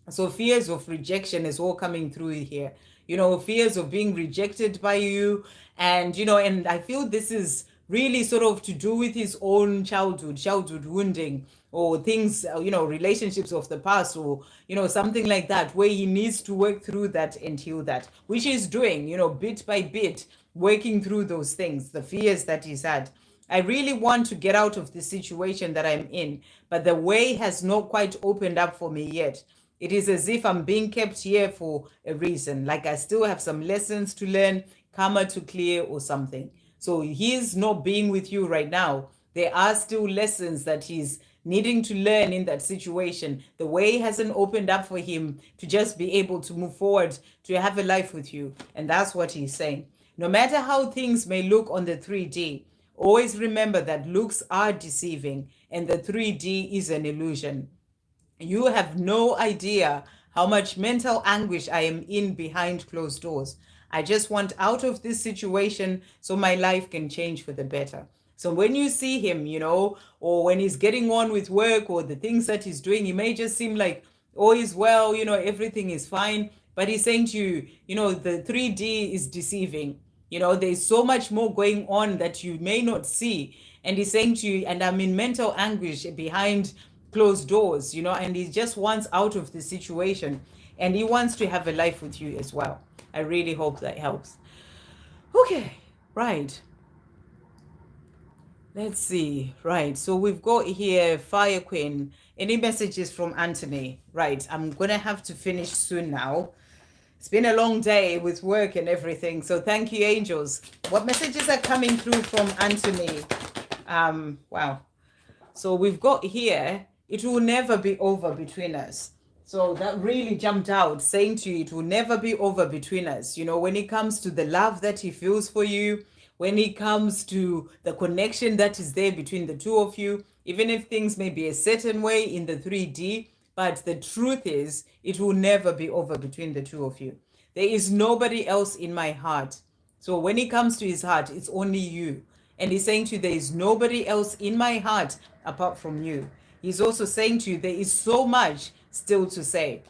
So fears of rejection is all coming through here. Fears of being rejected by you. And, and I feel this is really sort of to do with his own childhood wounding, or things, relationships of the past, or, something like that, where he needs to work through that and heal that, which he's doing, bit by bit, working through those things, the fears that he's had. I really want to get out of the situation that I'm in, but the way has not quite opened up for me yet. It is as if I'm being kept here for a reason, like I still have some lessons to learn, karma to clear or something. So he's not being with you right now. There are still lessons that he's needing to learn in that situation. The way hasn't opened up for him to just be able to move forward, to have a life with you. And that's what he's saying. No matter how things may look on the 3D, always remember that looks are deceiving and the 3D is an illusion. You have no idea how much mental anguish I am in behind closed doors. I just want out of this situation so my life can change for the better. So when you see him, or when he's getting on with work or the things that he's doing, he may just seem like, oh, he's well, everything is fine. But he's saying to you, the 3D is deceiving. There's so much more going on that you may not see. And he's saying to you, and I'm in mental anguish behind closed doors, and he just wants out of the situation and he wants to have a life with you as well. I really hope that helps. Okay, right. Let's see. Right. So we've got here Fire Queen. Any messages from Anthony? Right. I'm going to have to finish soon now. It's been a long day with work and everything. So thank you, angels. What messages are coming through from Anthony? Wow. So we've got here, it will never be over between us. So that really jumped out, saying to you, it will never be over between us. When it comes to the love that he feels for you, when it comes to the connection that is there between the two of you, even if things may be a certain way in the 3D, but the truth is, it will never be over between the two of you. There is nobody else in my heart. So when it comes to his heart, it's only you. And he's saying to you, there is nobody else in my heart apart from you. He's also saying to you, there is so much still to say.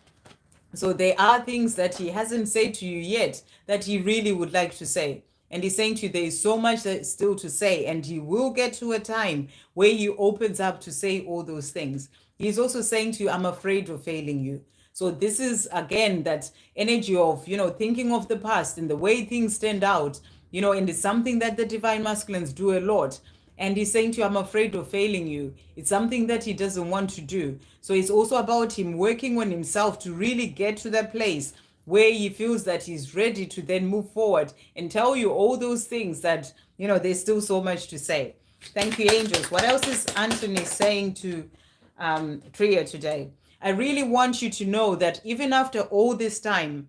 So there are things that he hasn't said to you yet that he really would like to say. And he's saying to you, there is so much that still to say, and he will get to a time where he opens up to say all those things. He's also saying to you, I'm afraid of failing you. So this is, again, that energy of, thinking of the past and the way things turned out, and it's something that the divine masculines do a lot. And he's saying to you, I'm afraid of failing you. It's something that he doesn't want to do. So it's also about him working on himself to really get to that place where he feels that he's ready to then move forward and tell you all those things that, there's still so much to say. Thank you, angels. What else is Anthony saying to Tria today? I really want you to know that even after all this time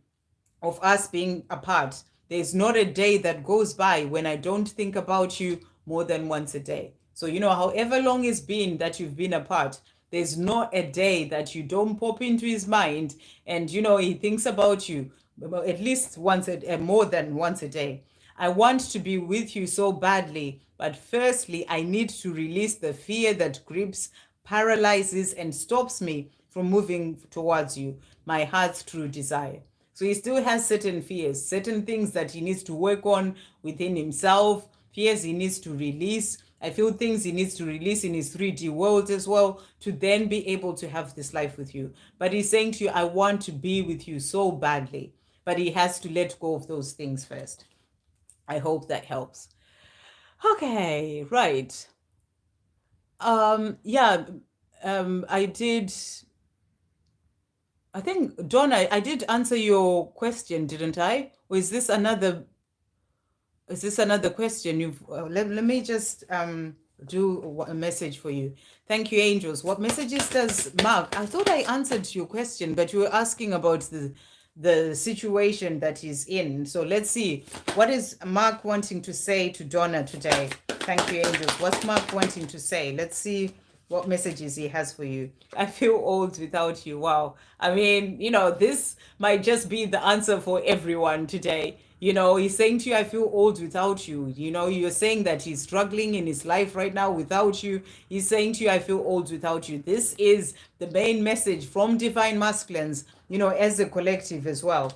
of us being apart, there's not a day that goes by when I don't think about you more than once a day. So, however long it's been that you've been apart, there's not a day that you don't pop into his mind and, he thinks about you at least more than once a day. I want to be with you so badly, but firstly, I need to release the fear that grips, paralyzes, and stops me from moving towards you, my heart's true desire. So he still has certain fears, certain things that he needs to work on within himself, fears he needs to release. I feel things he needs to release in his 3D world as well to then be able to have this life with you. But he's saying to you, I want to be with you so badly. But he has to let go of those things first. I hope that helps. Okay, right. I did. I think, Donna, I did answer your question, didn't I? Or is this another question? Let me just do a message for you. Thank you, angels. What messages does Mark? I thought I answered your question, but you were asking about the situation that he's in. So let's see. What is Mark wanting to say to Donna today? Thank you, angels. What's Mark wanting to say? Let's see what messages he has for you. I feel old without you. Wow. I mean, this might just be the answer for everyone today. He's saying to you, I feel old without you. You're saying that he's struggling in his life right now without you. He's saying to you, I feel old without you. This is the main message from Divine Masculines, as a collective as well.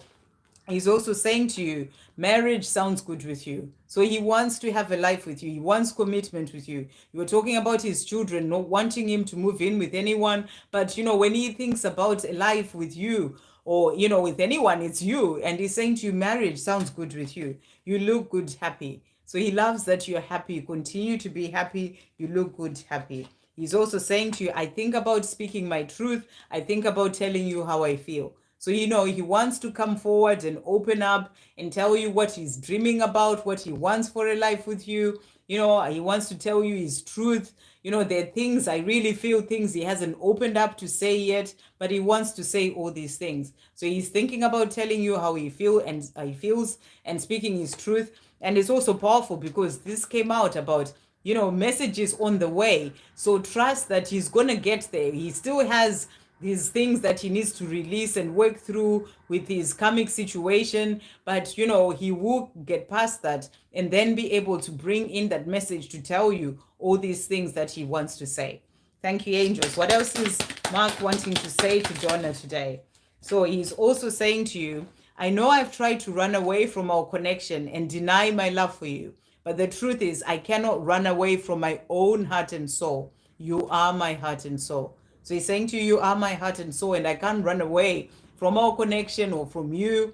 He's also saying to you, marriage sounds good with you. So he wants to have a life with you. He wants commitment with you. You were talking about his children, not wanting him to move in with anyone. But, when he thinks about a life with you or, with anyone, it's you. And he's saying to you, marriage sounds good with you. You look good, happy. So he loves that you're happy. You continue to be happy. You look good, happy. He's also saying to you, I think about speaking my truth. I think about telling you how I feel. So, he wants to come forward and open up and tell you what he's dreaming about, what he wants for a life with you. He wants to tell you his truth. There are things, I really feel things he hasn't opened up to say yet, but he wants to say all these things. So he's thinking about telling you how he feels and speaking his truth. And it's also powerful because this came out about messages on the way. So trust that he's gonna get there. He still has these things that he needs to release and work through with his karmic situation, but he will get past that and then be able to bring in that message to tell you all these things that he wants to say. Thank you, angels. What else is Mark wanting to say to Donna today? So he's also saying to you, I know I've tried to run away from our connection and deny my love for you, but the truth is I cannot run away from my own heart and soul. You are my heart and soul. So he's saying to you, you are my heart and soul, and I can't run away from our connection or from you,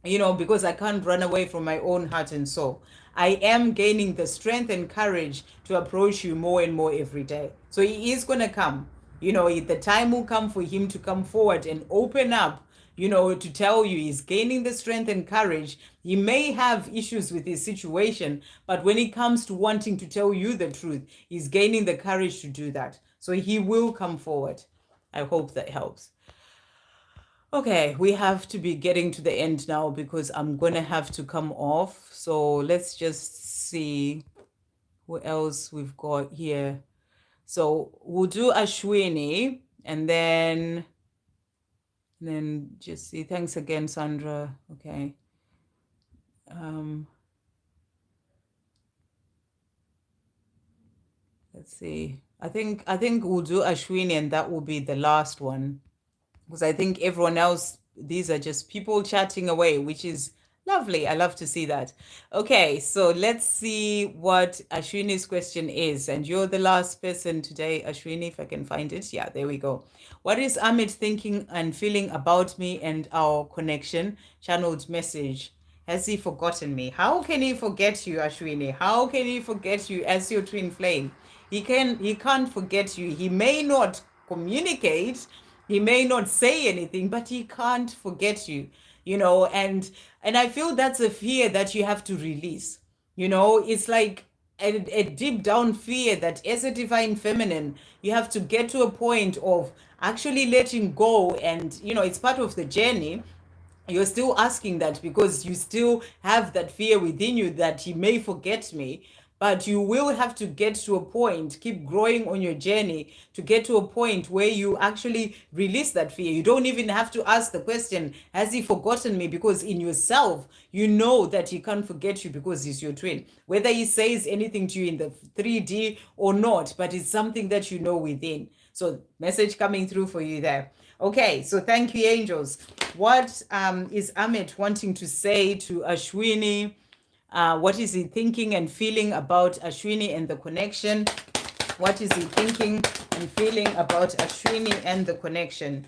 because I can't run away from my own heart and soul. I am gaining the strength and courage to approach you more and more every day. So he is going to come. The time will come for him to come forward and open up, to tell you he's gaining the strength and courage. He may have issues with his situation, but when it comes to wanting to tell you the truth, he's gaining the courage to do that. So he will come forward. I hope that helps. Okay, we have to be getting to the end now because I'm going to have to come off. So let's just see what else we've got here. So we'll do Ashwini and then just see. Thanks again, Sandra. Okay. Let's see. I think we'll do Ashwini and that will be the last one, because I think everyone else, these are just people chatting away, which is lovely. I love to see that. Okay, so let's see what Ashwini's question is. And you're the last person today, Ashwini, if I can find it. Yeah, there we go. What is Amit thinking and feeling about me and our connection? Channeled message. Has he forgotten me? How can he forget you, Ashwini? How can he forget you as your twin flame? He can't forget you. He may not communicate, he may not say anything, but he can't forget you, and I feel that's a fear that you have to release. It's like a deep down fear that as a divine feminine, you have to get to a point of actually letting go. And, it's part of the journey. You're still asking that because you still have that fear within you that he may forget me. But you will have to get to a point, keep growing on your journey to get to a point where you actually release that fear. You don't even have to ask the question, has he forgotten me? Because in yourself, you know that he can't forget you because he's your twin. Whether he says anything to you in the 3D or not, but it's something that you know within. So message coming through for you there. Okay, so thank you, angels. What is Amit wanting to say to Ashwini? What is he thinking and feeling about Ashwini and the connection? What is he thinking and feeling about Ashwini and the connection?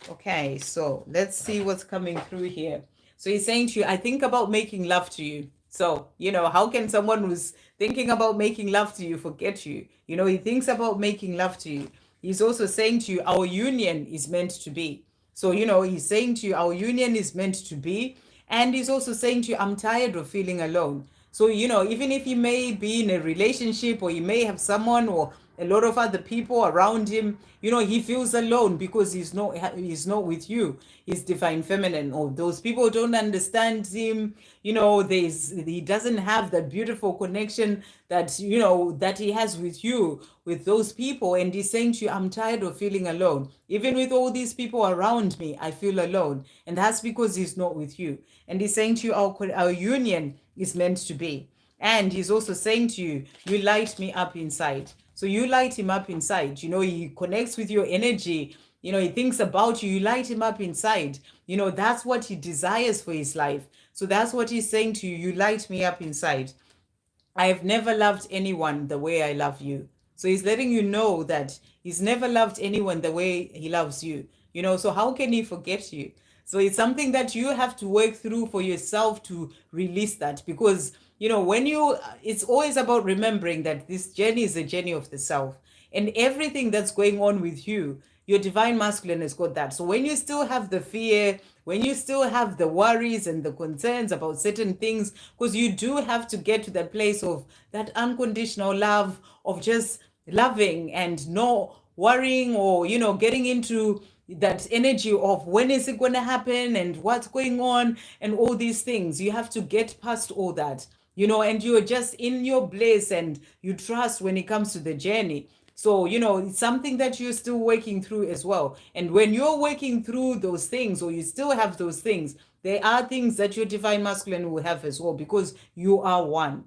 Okay, so let's see what's coming through here. So he's saying to you, I think about making love to you. So, how can someone who's thinking about making love to you forget you? He thinks about making love to you. He's also saying to you, our union is meant to be. So, he's saying to you, our union is meant to be. And he's also saying to you, I'm tired of feeling alone. So, even if he may be in a relationship or he may have someone or a lot of other people around him, he feels alone because he's not with you. He's divine feminine, or those people don't understand him. He doesn't have that beautiful connection that, that he has with you, with those people. And he's saying to you, I'm tired of feeling alone. Even with all these people around me, I feel alone. And that's because he's not with you. And he's saying to you, our union is meant to be. And he's also saying to you, you light me up inside. So you light him up inside. He connects with your energy. He thinks about you. You light him up inside. That's what he desires for his life. So that's what he's saying to you. You light me up inside. I have never loved anyone the way I love you. So he's letting you know that he's never loved anyone the way he loves you. So how can he forget you? So it's something that you have to work through for yourself to release that, because it's always about remembering that this journey is a journey of the self, and everything that's going on with you your divine masculine has got that. So when you still have the fear, when you still have the worries and the concerns about certain things, because you do have to get to that place of that unconditional love, of just loving and no worrying, or getting into that energy of when is it going to happen and what's going on and all these things. You have to get past all that, and you're just in your bliss and you trust when it comes to the journey. So, it's something that you're still working through as well. And when you're working through those things, or you still have those things, there are things that your divine masculine will have as well, because you are one.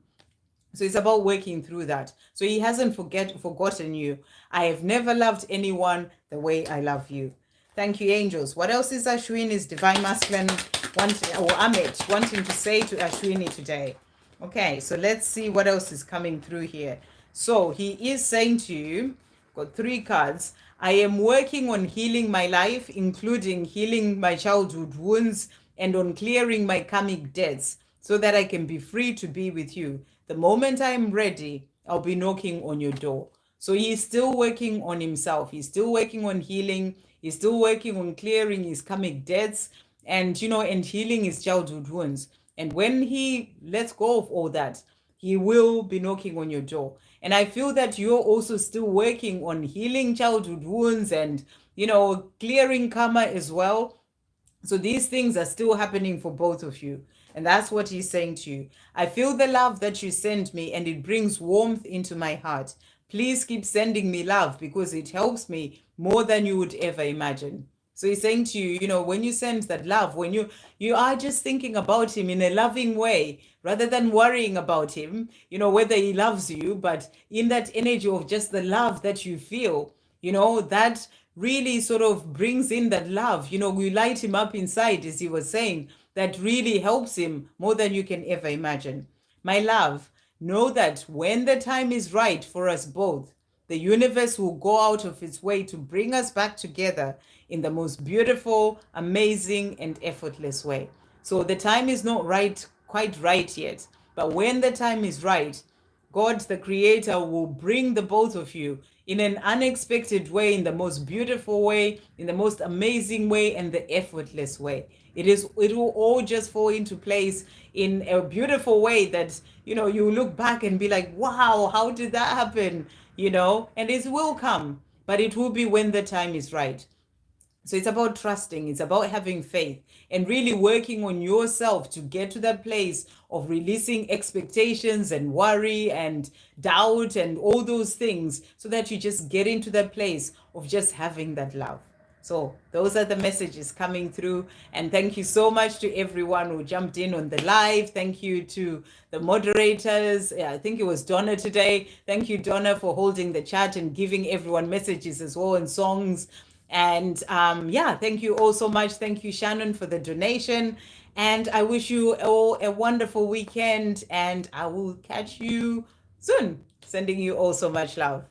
So it's about working through that. So he hasn't forgotten you. I have never loved anyone the way I love you. Thank you, angels. What else is Ashwini's divine masculine wanting, or Amit wanting to say to Ashwini today? Okay, so let's see what else is coming through here. So he is saying to you, got 3 cards. I am working on healing my life, including healing my childhood wounds and on clearing my karmic debts so that I can be free to be with you. The moment I am ready, I'll be knocking on your door. So he's still working on himself. He's still working on healing. He's still working on clearing his karmic debts and, and healing his childhood wounds. And when he lets go of all that, he will be knocking on your door. And I feel that you're also still working on healing childhood wounds and, clearing karma as well. So these things are still happening for both of you. And that's what he's saying to you. I feel the love that you send me and it brings warmth into my heart. Please keep sending me love because it helps me more than you would ever imagine. So he's saying to you, when you send that love, when you are just thinking about him in a loving way, rather than worrying about him, whether he loves you, but in that energy of just the love that you feel, that really sort of brings in that love. We light him up inside, as he was saying, that really helps him more than you can ever imagine. My love, know that when the time is right for us both, the universe will go out of its way to bring us back together in the most beautiful, amazing, and effortless way. So the time is not quite right yet, but when the time is right, God, the creator, will bring the both of you in an unexpected way, in the most beautiful way, in the most amazing way, and the effortless way. It will all just fall into place in a beautiful way that, you look back and be like, wow, how did that happen? And it will come, but it will be when the time is right. So it's about trusting, it's about having faith and really working on yourself to get to that place of releasing expectations and worry and doubt and all those things so that you just get into that place of just having that love. So those are the messages coming through. And thank you so much to everyone who jumped in on the live. Thank you to the moderators. I think it was Donna today. Thank you, Donna, for holding the chat and giving everyone messages as well and songs. And thank you all so much. Thank you, Shannon, for the donation. And I wish you all a wonderful weekend. And I will catch you soon. Sending you all so much love.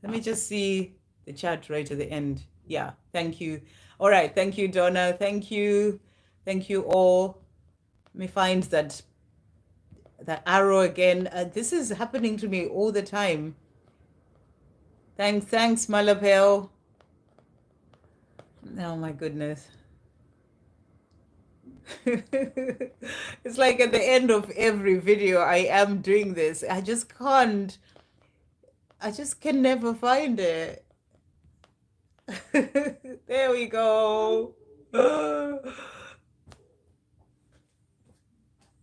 Let me just see the chat right at the end. Yeah, thank you. All right, thank you, Donna. Thank you. Thank you all. Let me find that arrow again. This is happening to me all the time. Thanks, Malapel. Oh my goodness. It's like at the end of every video I am doing this. I just can never find it. There we go.